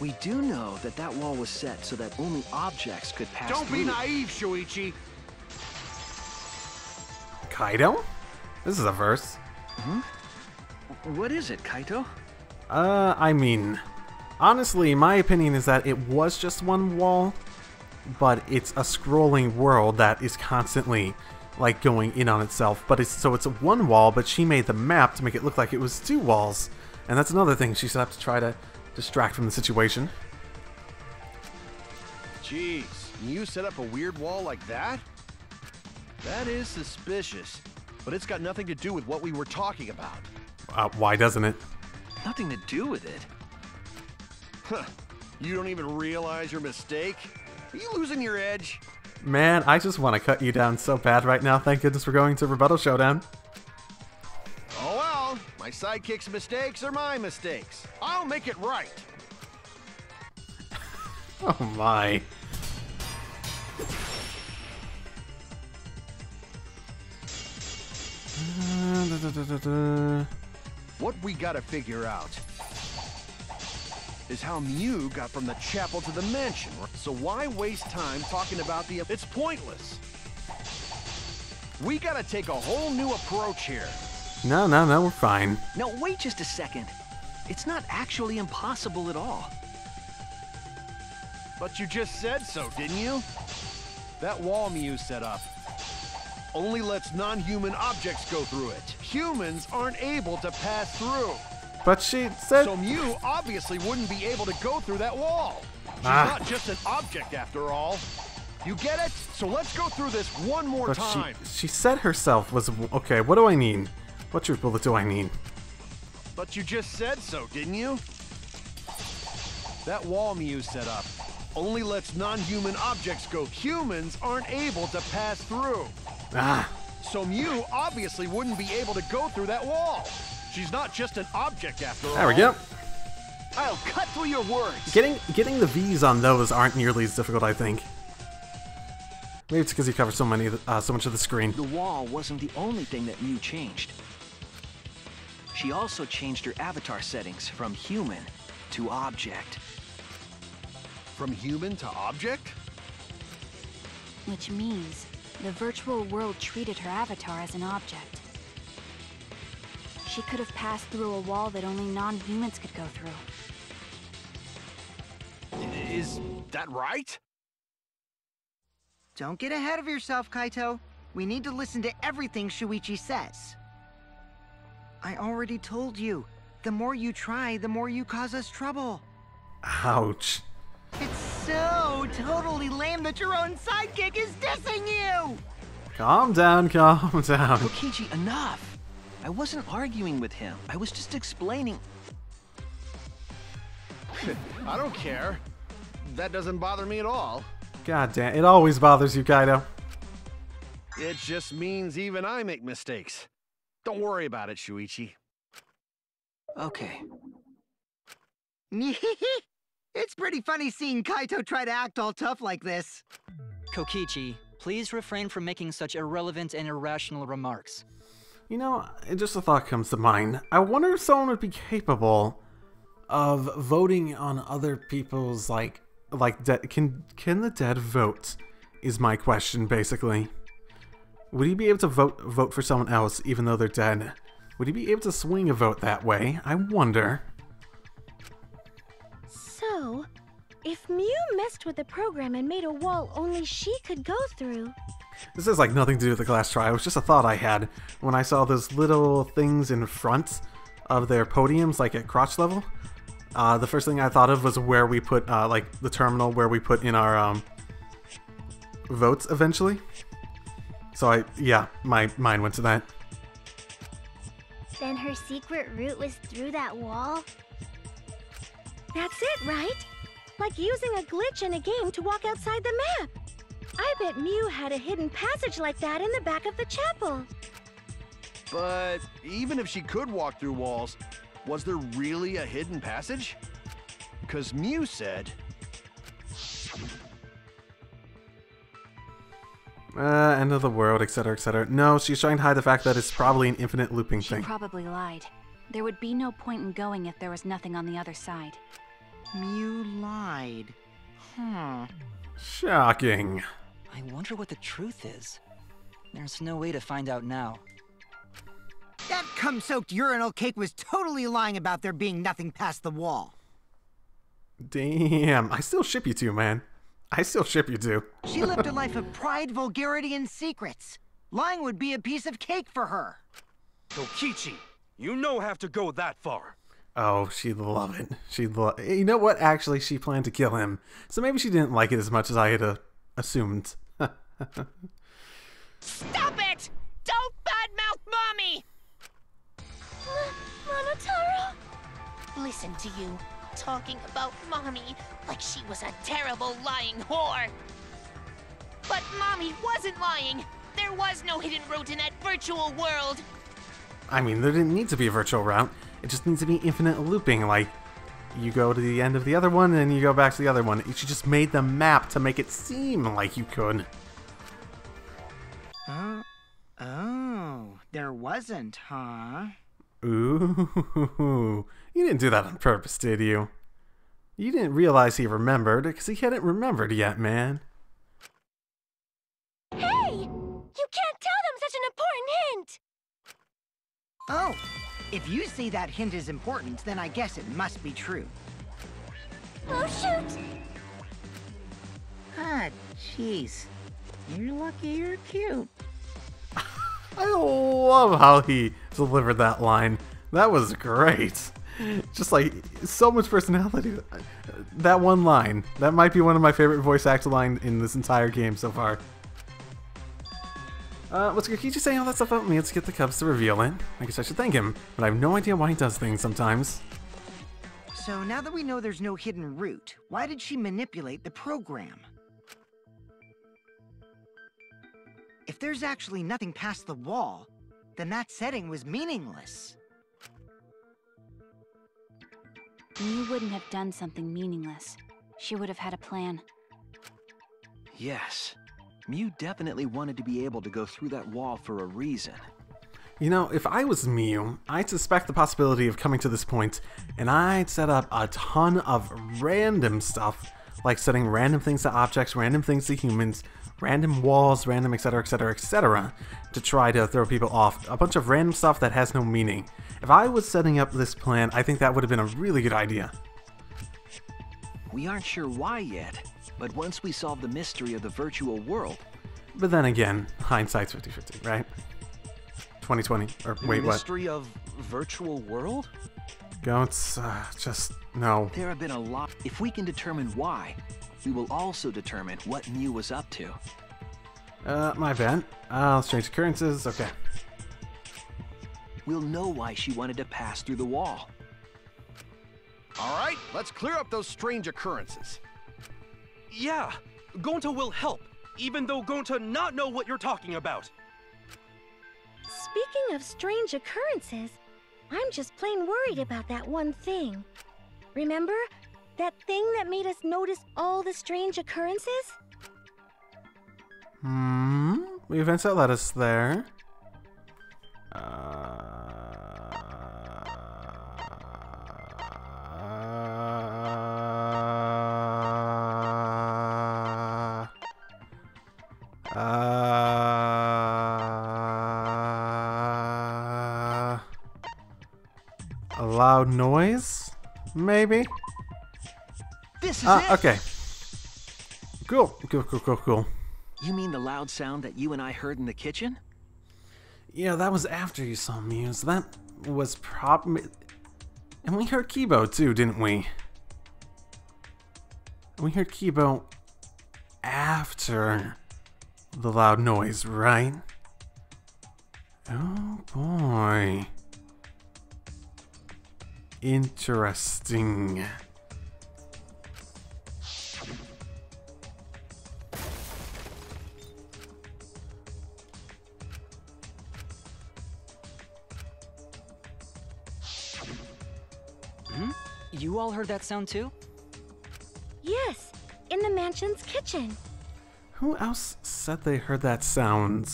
We do know that that wall was set so that only objects could pass Don't through. be naive, Shuichi. Kaido? This is a verse. What is it, Kaito? I mean, honestly, my opinion is that it was just one wall, but it's a scrolling world that is constantly, like, going in on itself. But it's a one wall, but she made the map to make it look like it was 2 walls. And that's another thing she set up to try to distract from the situation. Jeez, you set up a weird wall like that? That is suspicious, but it's got nothing to do with what we were talking about. Why doesn't it? Nothing to do with it. Huh. You don't even realize your mistake? Are you losing your edge? Man, I just want to cut you down so bad right now. Thank goodness we're going to Rebuttal Showdown. Oh well, my sidekick's mistakes are my mistakes. I'll make it right. Oh my. What we gotta figure out is how Miu got from the chapel to the mansion. So why waste time talking about the... It's pointless. We gotta take a whole new approach here. No, we're fine. Now wait just a second. It's not actually impossible at all. But you just said so, didn't you? That wall Miu set up only lets non-human objects go through it. Humans aren't able to pass through. But she said... So Miu obviously wouldn't be able to go through that wall. She's not just an object after all. You get it? So let's go through this one more time. She said herself was... Okay, what do I need? What truth bullet do I need? But you just said so, didn't you? That wall Miu set up only lets non-human objects go. Humans aren't able to pass through. So Miu obviously wouldn't be able to go through that wall. She's not just an object after all. There we go. I'll cut through your words. Getting the V's on those aren't nearly as difficult, I think. Maybe it's because you cover so much of the screen. The wall wasn't the only thing that Mew changed. She also changed her avatar settings from human to object. From human to object? Which means the virtual world treated her avatar as an object. She could have passed through a wall that only non-humans could go through. Is that right? Don't get ahead of yourself, Kaito. We need to listen to everything Shuichi says. I already told you, the more you try, the more you cause us trouble. Ouch. It's so totally lame that your own sidekick is dissing you! Calm down, calm down. Kokichi, enough! I wasn't arguing with him. I was just explaining. I don't care. That doesn't bother me at all. God damn, it always bothers you, Kaito. It just means even I make mistakes. Don't worry about it, Shuichi. Okay. It's pretty funny seeing Kaito try to act all tough like this. Kokichi, please refrain from making such irrelevant and irrational remarks. You know, just a thought comes to mind. I wonder if someone would be capable of voting on other people's, can the dead vote? Is my question, basically. Would he be able to vote for someone else, even though they're dead? Would he be able to swing a vote that way? I wonder. So, if Mew messed with the program and made a wall only she could go through... This has nothing to do with the class trial. It was just a thought I had when I saw those little things in front of their podiums, at crotch level. The first thing I thought of was where we put, the terminal where we put in our, votes eventually. So my mind went to that. Then her secret route was through that wall? That's it, right? Like using a glitch in a game to walk outside the map. I bet Mew had a hidden passage like that in the back of the chapel. But even if she could walk through walls, was there really a hidden passage? Because Mew said... End of the world, etc., etc. No, she's trying to hide the fact that it's probably an infinite looping She thing. probably lied. There would be no point in going if there was nothing on the other side. Mew lied. Shocking. I wonder what the truth is. There's no way to find out now. That cum-soaked urinal cake was totally lying about there being nothing past the wall. Damn, I still ship you two, man. I still ship you two. She lived a life of pride, vulgarity, and secrets. Lying would be a piece of cake for her. Kokichi, you no have to go that far. Oh, she'd love it. You know what? Actually, she planned to kill him. So maybe she didn't like it as much as I had assumed. Stop it! Don't badmouth Mommy! Monotaro? Listen to you, talking about Mommy like she was a terrible lying whore. But Mommy wasn't lying. There was no hidden route in that virtual world. I mean, there didn't need to be a virtual route. It just needs to be infinite looping, you go to the end of the other one, and then you go back to the other one. She just made the map to make it seem like you could. Oh, there wasn't, huh? Ooh, you didn't do that on purpose, did you? You didn't realize he remembered, because he hadn't remembered yet, man. Hey! You can't tell them such an important hint! Oh, if you say that hint is important, then I guess it must be true. Oh, shoot! Ah, jeez. You're lucky you're cute. I love how he delivered that line. That was great. Just so much personality. That one line. That might be one of my favorite voice actor lines in this entire game so far. What's Kokichi saying all that stuff about me? Let's get the Cubs to reveal it. I guess I should thank him, but I have no idea why he does things sometimes. So now that we know there's no hidden route, why did she manipulate the program? If there's actually nothing past the wall, then that setting was meaningless. Mew wouldn't have done something meaningless. She would have had a plan. Yes. Mew definitely wanted to be able to go through that wall for a reason. You know, if I was Mew, I'd suspect the possibility of coming to this point, and I'd set up a ton of random stuff, like setting random things to objects, random things to humans, random walls, random etc, etc, etc, to try to throw people off. A bunch of random stuff that has no meaning. If I was setting up this plan, I think that would have been a really good idea. We aren't sure why yet, but once we solve the mystery of the virtual world... But then again, hindsight's 50-50, right? 2020, or wait, what? Mystery of virtual world? Goats, just no. There have been a lot. If we can determine why, we will also determine what Mew was up to. My bad. Strange occurrences, okay. We'll know why she wanted to pass through the wall. All right, let's clear up those strange occurrences. Yeah, Gonta will help, even though Gonta not know what you're talking about. Speaking of strange occurrences, I'm just plain worried about that one thing. Remember? That thing that made us notice all the strange occurrences? The events that led us there. A loud noise? Maybe? This is it! Okay. Cool. Cool. You mean the loud sound that you and I heard in the kitchen? Yeah, that was after you saw Muse. That was probably... And we heard Kibo too, didn't we? We heard Kibo after the loud noise, right? Oh boy. Interesting. You all heard that sound too? Yes, in the mansion's kitchen. Who else said they heard that sound?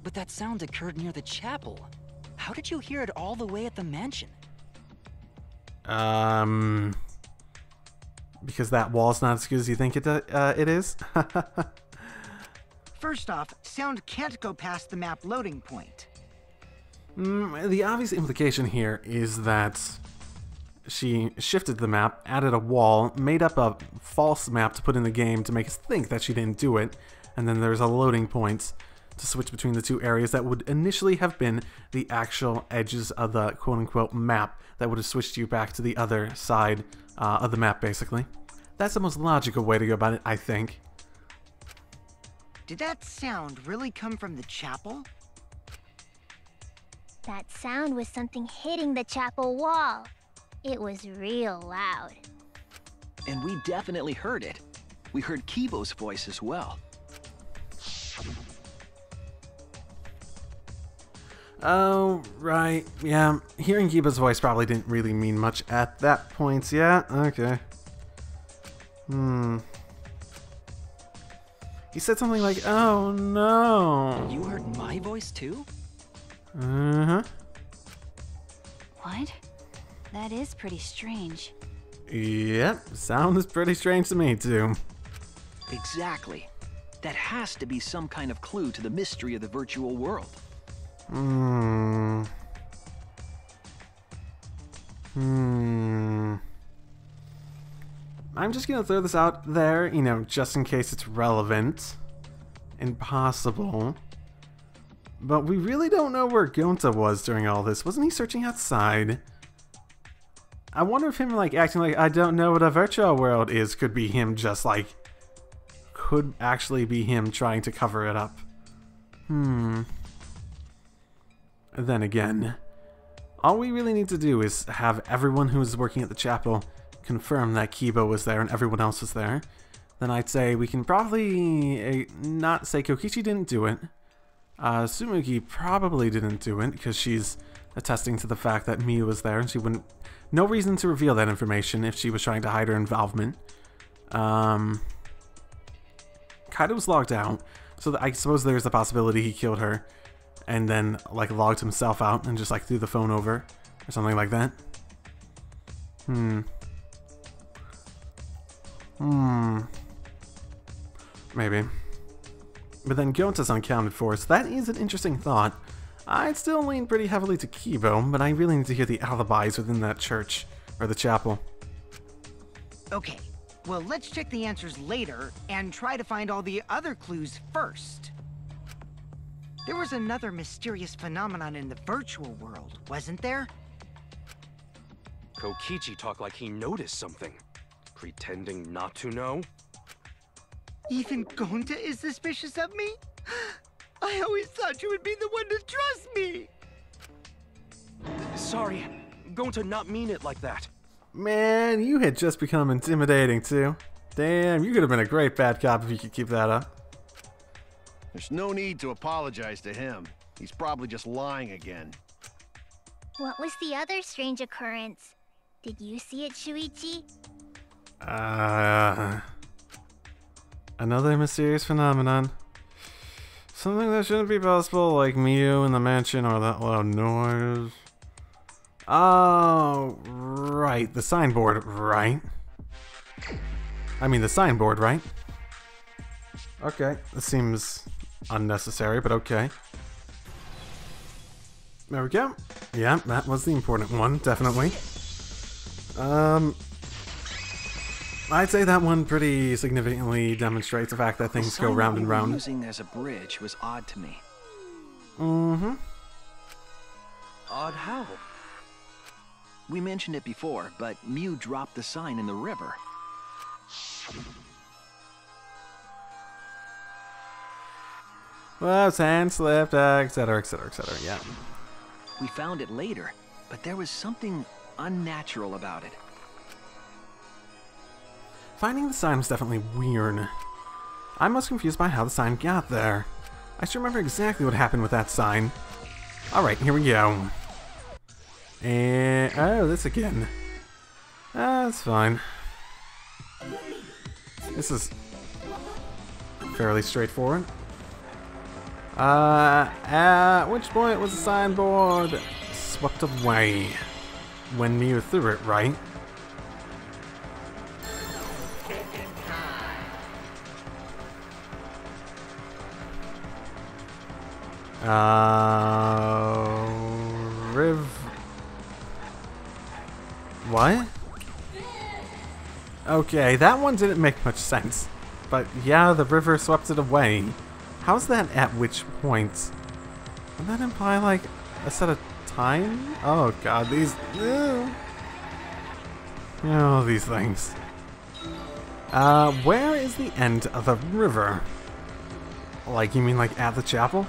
But that sound occurred near the chapel. How did you hear it all the way at the mansion? Because that wall's not as good as you think it is? First off, sound can't go past the map loading point. The obvious implication here is that she shifted the map, added a wall, made up a false map to put in the game to make us think that she didn't do it, and then there's a loading point to switch between the two areas that would initially have been the actual edges of the quote-unquote map that would have switched you back to the other side of the map, basically. That's the most logical way to go about it, I think. Did that sound really come from the chapel? That sound was something hitting the chapel wall. It was real loud. And we definitely heard it. We heard Kibo's voice as well. Oh, right. Yeah, hearing Kibo's voice probably didn't really mean much at that point. Yeah, okay. He said something like, "Oh no." You heard my voice too? Uh-huh. What? That is pretty strange. Yep, sound is pretty strange to me too. Exactly. That has to be some kind of clue to the mystery of the virtual world. I'm just gonna throw this out there, you know, just in case it's relevant and possible. But we really don't know where Gonta was during all this. Wasn't he searching outside? I wonder if him, like, acting like I don't know what a virtual world is could be him just, like, could actually be him trying to cover it up. Then again, all we really need to do is have everyone who's working at the chapel confirm that Kibo was there and everyone else was there. Then I'd say we can probably not say Kokichi didn't do it. Tsumugi probably didn't do it because she's attesting to the fact that Miu was there, and she wouldn't... No reason to reveal that information if she was trying to hide her involvement. Kaido was logged out, so I suppose there's a possibility he killed her, and then, like, logged himself out and just, like, threw the phone over, or something like that. Maybe. But then Gyota's unaccounted for, so that is an interesting thought. I'd still lean pretty heavily to Kibo, but I really need to hear the alibis within that church, or the chapel. Okay, well, let's check the answers later and try to find all the other clues first. There was another mysterious phenomenon in the virtual world, wasn't there? Kokichi talked like he noticed something. Pretending not to know? Even Gonta is suspicious of me? I always thought you would be the one to trust me! Sorry, Gonta not mean it like that. Man, you had just become intimidating too. Damn, you could have been a great bad cop if you could keep that up. There's no need to apologize to him. He's probably just lying again. What was the other strange occurrence? Did you see it, Shuichi? Another mysterious phenomenon. Something that shouldn't be possible, like Miu in the mansion or that loud noise. Oh, right. The signboard, right? I mean, the signboard, right? Okay. This seems unnecessary, but okay. There we go. Yeah, that was the important one, definitely. I'd say that one pretty significantly demonstrates the fact that things go round and round. Using as a bridge was odd to me. Mm-hmm. Odd how? We mentioned it before, but Miu dropped the sign in the river. Well, hand slipped, etc., etc., etc., yeah. We found it later, but there was something unnatural about it. Finding the sign was definitely weird. I'm most confused by how the sign got there. I still remember exactly what happened with that sign. Alright, here we go. And... oh, this again. That's fine. This is fairly straightforward. At which point was the signboard swept away? When Miu threw it, right? What? Okay, that one didn't make much sense. But yeah, the river swept it away. How's that at which point? Would that imply, like, a set of time? Oh god, these... oh, these things. Where is the end of the river? Like, you mean like at the chapel?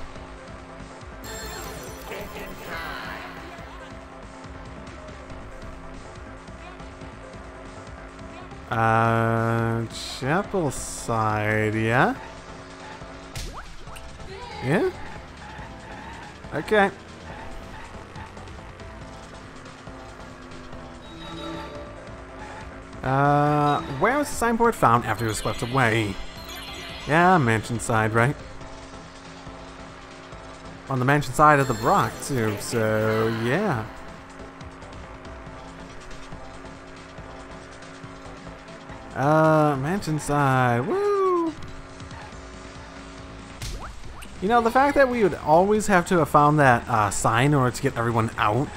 Chapel side, yeah? Yeah? Okay. Where was the signboard found after it was swept away? Yeah, mansion side, right? On the mansion side of the rock, too, so yeah. Mansion side, woo! You know, the fact that we would always have to have found that sign in order to get everyone out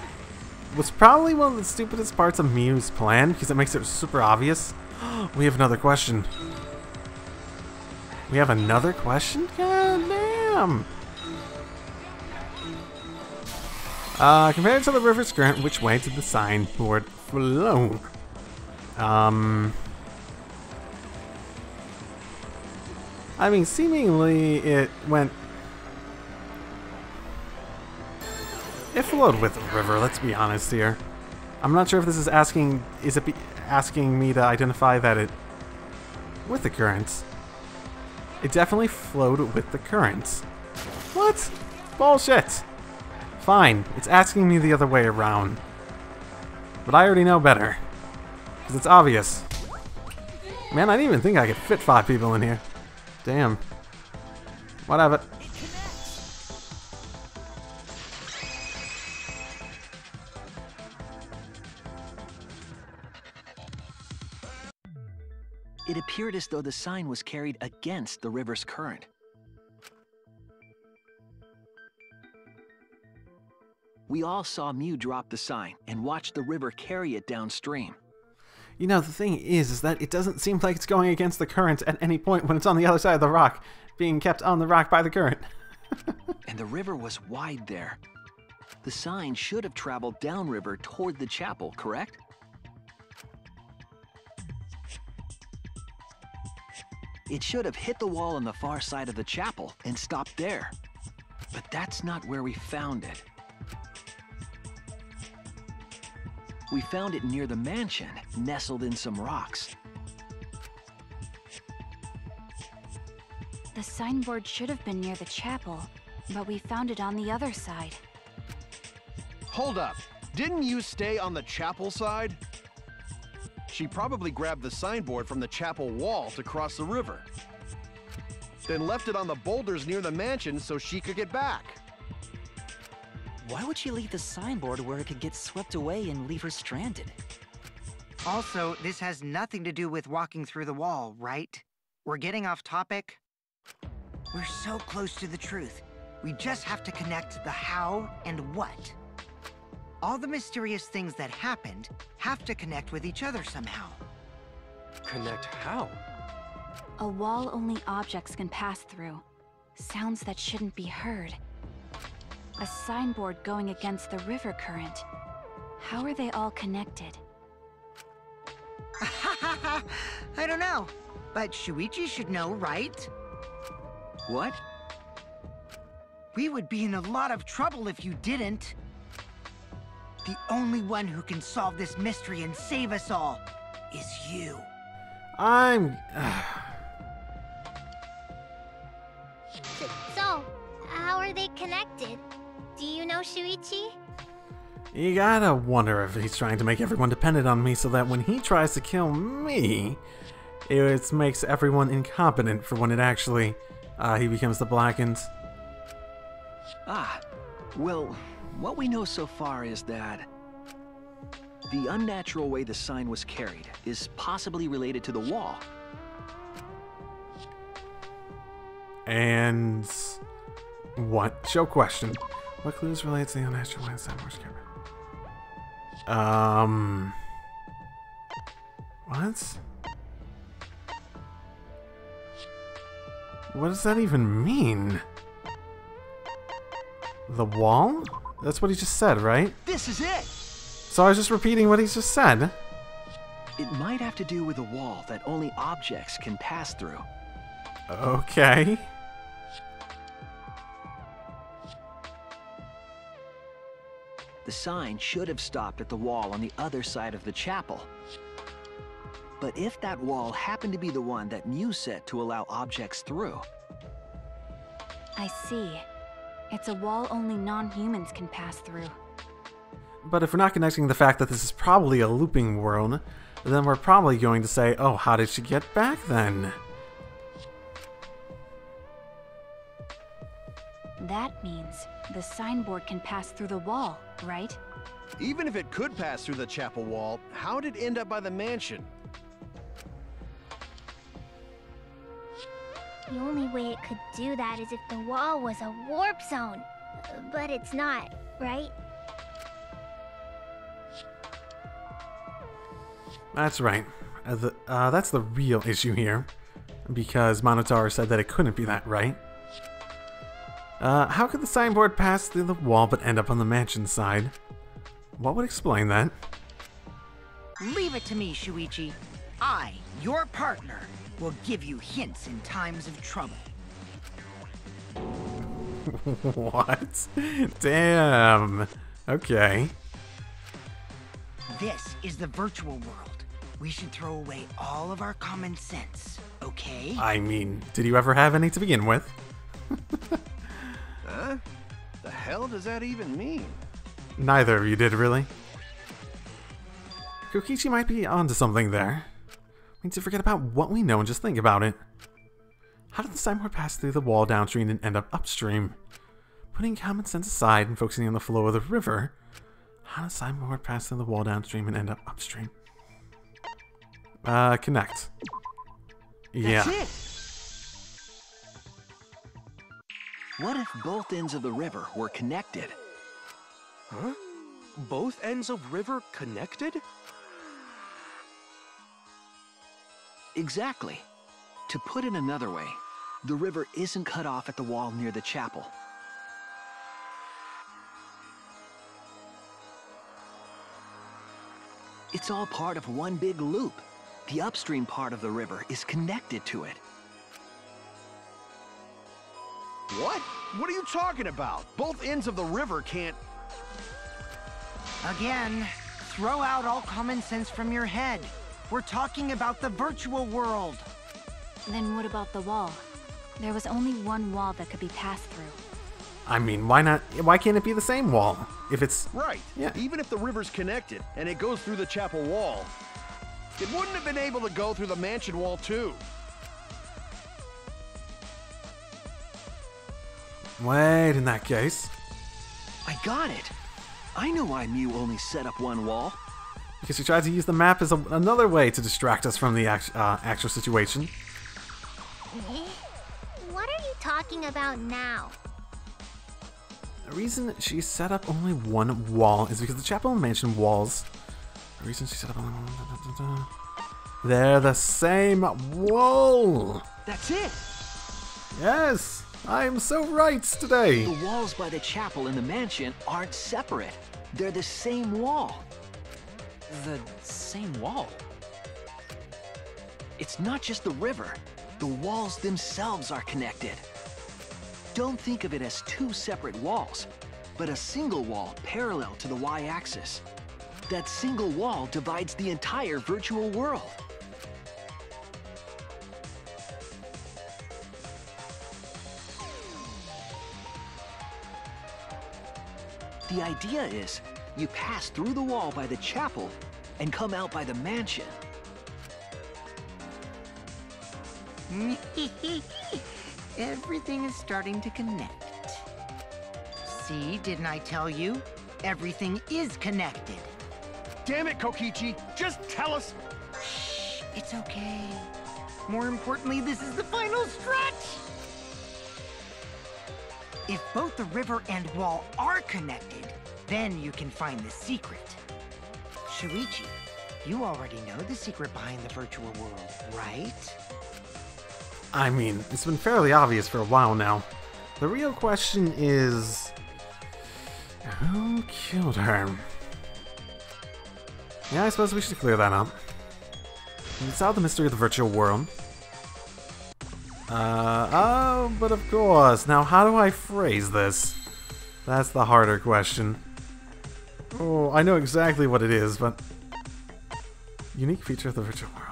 was probably one of the stupidest parts of Miu's plan, because it makes it super obvious. We have another question. We have another question? God damn! Compared to the river's current, which way did the signboard flow? I mean, seemingly it went... it flowed with the river, let's be honest here. I'm not sure if this is asking... is it asking me to identify that it... with the currents. It definitely flowed with the currents. What? Bullshit! Fine, it's asking me the other way around. But I already know better. Because it's obvious. Man, I didn't even think I could fit 5 people in here. Damn. Whatever. It appeared as though the sign was carried against the river's current. We all saw Mew drop the sign and watch the river carry it downstream. You know, the thing is that it doesn't seem like it's going against the current at any point when it's on the other side of the rock, being kept on the rock by the current. And the river was wide there. The sign should have traveled downriver toward the chapel, correct? It should have hit the wall on the far side of the chapel and stopped there. But that's not where we found it. We found it near the mansion, nestled in some rocks. The signboard should have been near the chapel, but we found it on the other side. Hold up. Didn't you stay on the chapel side? She probably grabbed the signboard from the chapel wall to cross the river. Then left it on the boulders near the mansion so she could get back. Why would she leave the signboard where it could get swept away and leave her stranded? Also, this has nothing to do with walking through the wall, right? We're getting off topic. We're so close to the truth. We just have to connect the how and what. All the mysterious things that happened have to connect with each other somehow. Connect how? A wall only objects can pass through. Sounds that shouldn't be heard. A signboard going against the river current. How are they all connected? I don't know, but Shuichi should know, right? What? We would be in a lot of trouble if you didn't. The only one who can solve this mystery and save us all is you. So, how are they connected? Do you know Shuichi? You gotta wonder if he's trying to make everyone dependent on me so that when he tries to kill me, it makes everyone incompetent for when it actually, he becomes the Blackened. Ah, well, what we know so far is that the unnatural way the sign was carried is possibly related to the wall. And what? Show question. What clues relate to the unnatural way the sign was carried? What? What does that even mean? The wall? That's what he just said, right? This is it! So I was just repeating what he just said. It might have to do with a wall that only objects can pass through. Okay. The sign should have stopped at the wall on the other side of the chapel. But if that wall happened to be the one that Mew set to allow objects through... I see. It's a wall only non-humans can pass through. But if we're not connecting the fact that this is probably a looping world, then we're probably going to say, oh, how did she get back then? That means the signboard can pass through the wall, right? Even if it could pass through the chapel wall, how did it end up by the mansion? The only way it could do that is if the wall was a warp zone. But it's not, right? That's right. That's the real issue here. Because Monotaro said that it couldn't be that, right? How could the signboard pass through the wall but end up on the mansion side? What would explain that? Leave it to me, Shuichi. I, your partner, will give you hints in times of trouble. What? Damn. Okay. This is the virtual world. We should throw away all of our common sense, okay? I mean, did you ever have any to begin with? Huh? The hell does that even mean? Neither of you did, really. Kokichi might be onto something there. We need to forget about what we know and just think about it. How did the signboard pass through the wall downstream and end up upstream? Putting common sense aside and focusing on the flow of the river, how did the signboard pass through the wall downstream and end up upstream? Connect. Yeah. That's it! What if both ends of the river were connected? Huh? Both ends of river connected? Exactly. To put it another way, the river isn't cut off at the wall near the chapel. It's all part of one big loop. The upstream part of the river is connected to it. What? What are you talking about? Both ends of the river can't... Again, throw out all common sense from your head. We're talking about the virtual world. Then what about the wall? There was only one wall that could be passed through. I mean, why not? Why can't it be the same wall? If it's... Right. Yeah. Even if the river's connected and it goes through the chapel wall, it wouldn't have been able to go through the mansion wall too. Wait, in that case... I got it. I know why Mew only set up one wall. Because she tried to use the map as another way to distract us from the actual situation. What are you talking about now? The reason she set up only one wall is because the chapel and mansion walls... The reason she set up only one... They're the same wall! That's it! Yes! I am so right today! The walls by the chapel and the mansion aren't separate. They're the same wall. The same wall? It's not just the river. The walls themselves are connected. Don't think of it as two separate walls, but a single wall parallel to the y-axis. That single wall divides the entire virtual world. The idea is, you pass through the wall by the chapel and come out by the mansion. Everything is starting to connect. See, didn't I tell you? Everything is connected. Damn it, Kokichi! Just tell us! Shh, it's okay. More importantly, this is the final stretch! If both the river and wall are connected, then you can find the secret. Shuichi, you already know the secret behind the virtual world, right? I mean, it's been fairly obvious for a while now. The real question is... who killed her? Yeah, I suppose we should clear that up. We solved the mystery of the virtual world. Oh, but of course. Now, how do I phrase this? That's the harder question. Oh, I know exactly what it is, but... unique feature of the virtual world.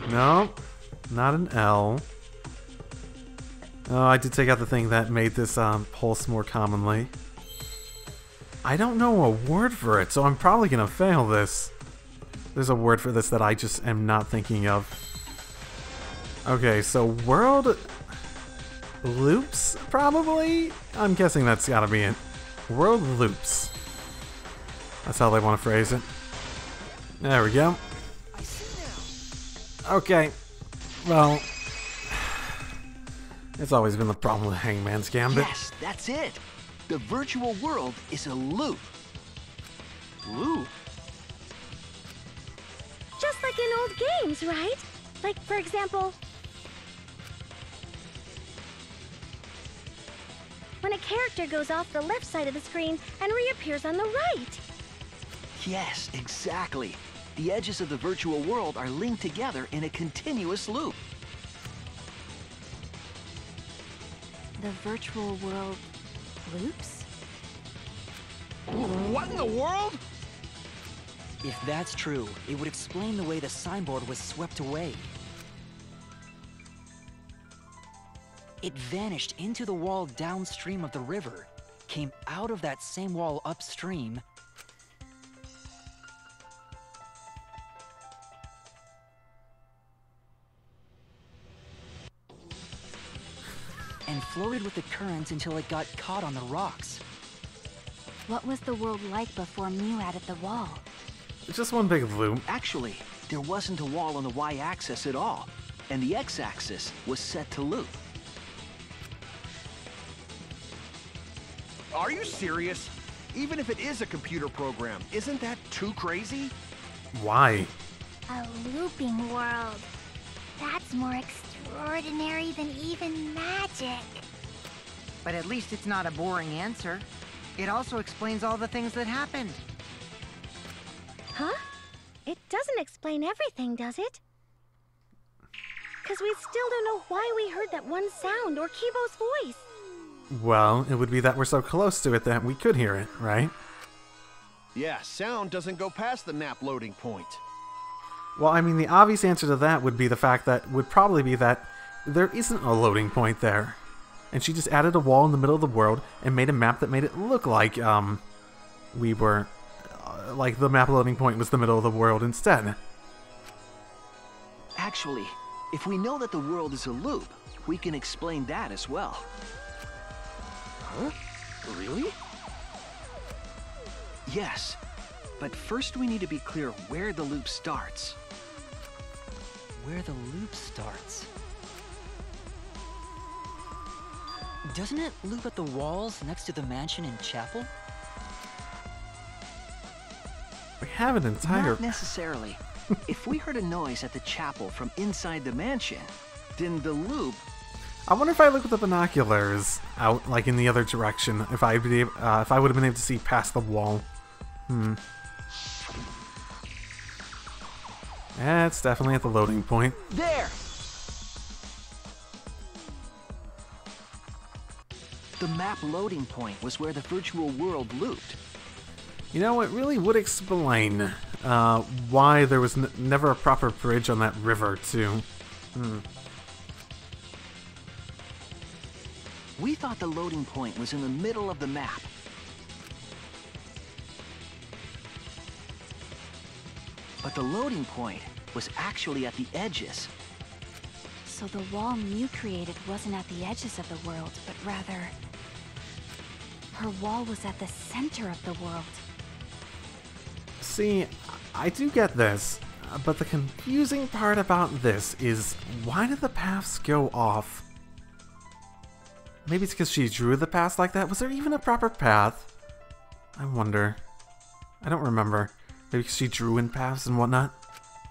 No, not an L. Oh, I did take out the thing that made this pulse more commonly. I don't know a word for it, so I'm probably gonna fail this. There's a word for this that I just am not thinking of. Okay, so world loops, probably? I'm guessing that's gotta be it. World loops. That's how they want to phrase it. There we go. Okay. Well, it's always been the problem with Hangman's Gambit. Yes, that's it. The virtual world is a loop. Loop? Just like in old games, right? Like, for example, when a character goes off the left side of the screen and reappears on the right. Yes, exactly. The edges of the virtual world are linked together in a continuous loop. The virtual world loops? What in the world? If that's true, it would explain the way the signboard was swept away. It vanished into the wall downstream of the river, came out of that same wall upstream, and floated with the current until it got caught on the rocks. What was the world like before Mew added the wall? It's just one big loop. Actually, there wasn't a wall on the y-axis at all, and the x-axis was set to loop. Are you serious? Even if it is a computer program, isn't that too crazy? Why? A looping world. That's more extraordinary than even magic. But at least it's not a boring answer. It also explains all the things that happened. Huh? It doesn't explain everything, does it? Because we still don't know why we heard that one sound or Kibo's voice. Well, it would be that we're so close to it that we could hear it, right? Yeah, sound doesn't go past the map loading point. Well, I mean, the obvious answer to that would be the fact that would probably be that there isn't a loading point there. And she just added a wall in the middle of the world and made a map that made it look like, we were, like the map loading point was the middle of the world instead. Actually, if we know that the world is a loop, we can explain that as well. Huh? Really? Yes, but first we need to be clear where the loop starts. Where the loop starts. Doesn't it loop at the walls next to the mansion and chapel? We have an entire... Not necessarily. If we heard a noise at the chapel from inside the mansion, then the loop... I wonder if I look with the binoculars out, like in the other direction, if I would have been able to see past the wall. Yeah, it's definitely at the loading point. There! The map loading point was where the virtual world looped. You know, it really would explain why there was never a proper bridge on that river, too. We thought the loading point was in the middle of the map. But the loading point was actually at the edges. So the wall Mew created wasn't at the edges of the world, but rather... her wall was at the center of the world. See, I do get this, but the confusing part about this is, why did the paths go off? Maybe it's because she drew the paths like that? Was there even a proper path? I wonder. I don't remember. Maybe because she drew in paths and whatnot?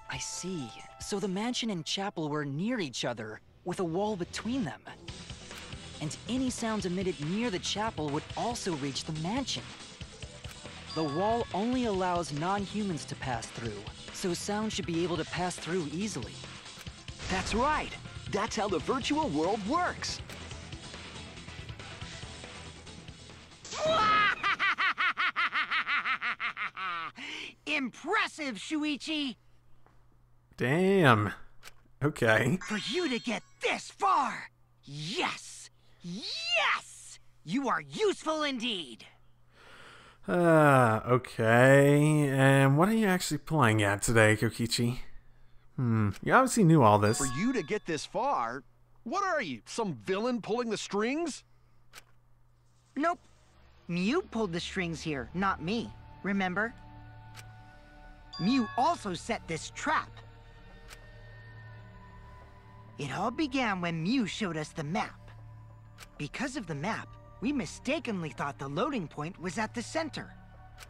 I see. So the mansion and chapel were near each other, with a wall between them. And any sounds emitted near the chapel would also reach the mansion. The wall only allows non-humans to pass through, so sound should be able to pass through easily. That's right! That's how the virtual world works! Impressive, Shuichi! Damn. Okay. For you to get this far! Yes! Yes! You are useful indeed! Okay. And what are you actually playing at today, Kokichi? You obviously knew all this. For you to get this far? What are you, some villain pulling the strings? Nope. Mew pulled the strings here, not me. Remember? Mew also set this trap. It all began when Mew showed us the map. Because of the map, we mistakenly thought the loading point was at the center,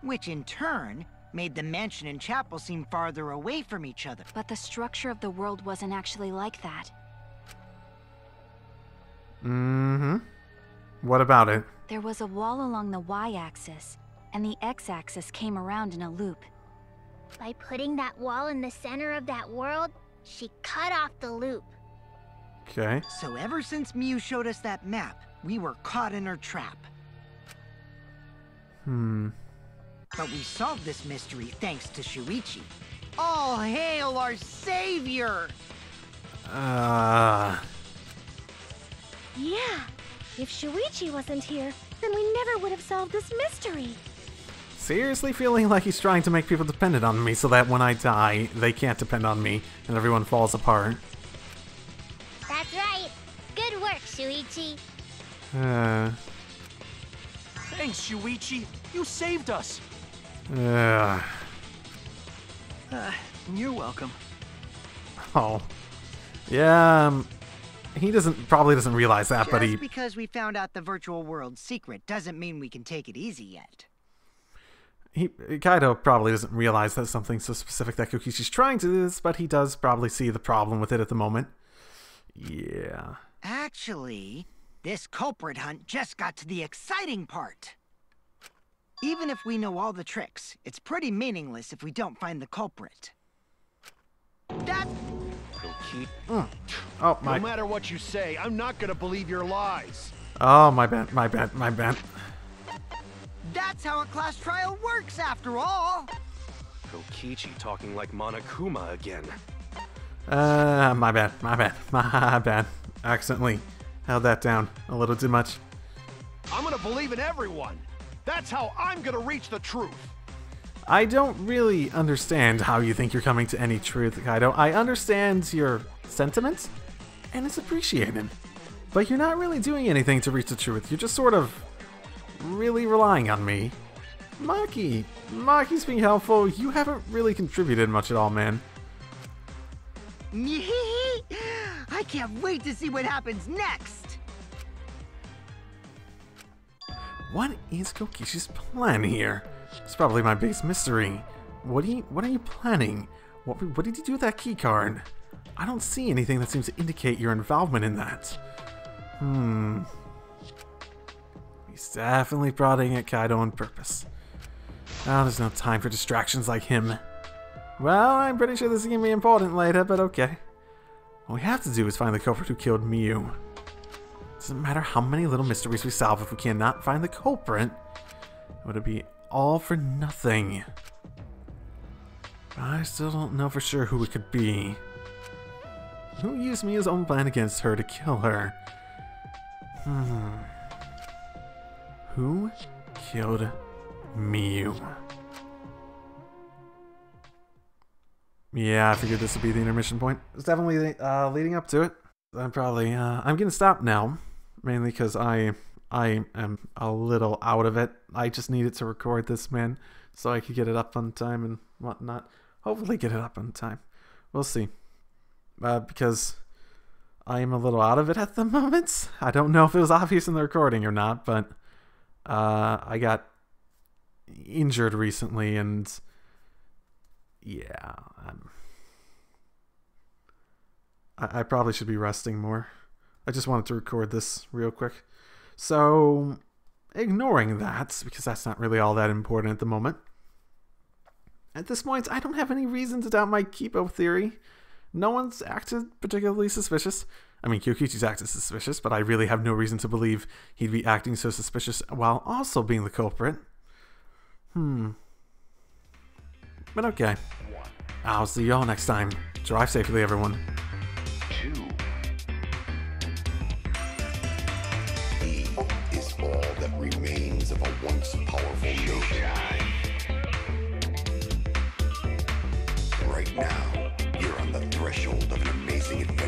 which in turn made the mansion and chapel seem farther away from each other. But the structure of the world wasn't actually like that. What about it? There was a wall along the y-axis, and the x-axis came around in a loop. By putting that wall in the center of that world, she cut off the loop. Okay. So ever since Mew showed us that map, we were caught in her trap. But we solved this mystery thanks to Shuichi. All hail our savior! Yeah, If Shuichi wasn't here, then we never would have solved this mystery. Seriously feeling like he's trying to make people dependent on me so that when I die, they can't depend on me and everyone falls apart. That's right. Good work, Shuichi. Thanks, Shuichi. You saved us. You're welcome. Oh. Yeah, he probably doesn't realize that, but Just because we found out the virtual world's secret doesn't mean we can take it easy yet. Kaido probably doesn't realize that something so specific that Kokishi's trying to do this, but he does probably see the problem with it at the moment. Yeah. Actually, this culprit hunt just got to the exciting part. Even if we know all the tricks, it's pretty meaningless if we don't find the culprit. That's... Oh, my... No matter what you say, I'm not gonna believe your lies. Oh, my bad, my bad, my bad. That's how a class trial works, after all! Kokichi talking like Monokuma again. My bad, my bad, my bad. Accidentally held that down a little too much. I'm gonna believe in everyone. That's how I'm gonna reach the truth. I don't really understand how you think you're coming to any truth, Kaido. I understand your sentiments, and it's appreciated. But you're not really doing anything to reach the truth. You're just sort of really relying on me. Maki's being helpful. You haven't really contributed much at all, man. I can't wait to see what happens next! What is Kokishi's plan here? It's probably my biggest mystery. What are you planning? What did you do with that key card? I don't see anything that seems to indicate your involvement in that. He's definitely prodding at Kaido on purpose. Oh, there's no time for distractions like him. Well, I'm pretty sure this is gonna be important later, but okay. What we have to do is find the culprit who killed Miyu. Doesn't matter how many little mysteries we solve if we cannot find the culprit. Would it be all for nothing? I still don't know for sure who it could be. Who used Miyu's own plan against her to kill her? Who killed Miyu? Yeah, I figured this would be the intermission point. It's definitely leading up to it. I'm gonna stop now, mainly because I am a little out of it. I just needed to record this, man, so I could get it up on time and whatnot. Hopefully get it up on time. We'll see. Because I am a little out of it at the moment. I don't know if it was obvious in the recording or not, but I got injured recently, and yeah, I probably should be resting more. I just wanted to record this real quick. So, ignoring that, because that's not really all that important at the moment. At this point, I don't have any reason to doubt my Kipo theory. No one's acted particularly suspicious. I mean, Kyokichi's acted suspicious, but I really have no reason to believe he'd be acting so suspicious while also being the culprit. But okay. I'll see y'all next time. Drive safely, everyone. He is all that remains of a once powerful nation. Right now, you're on the threshold of an amazing adventure.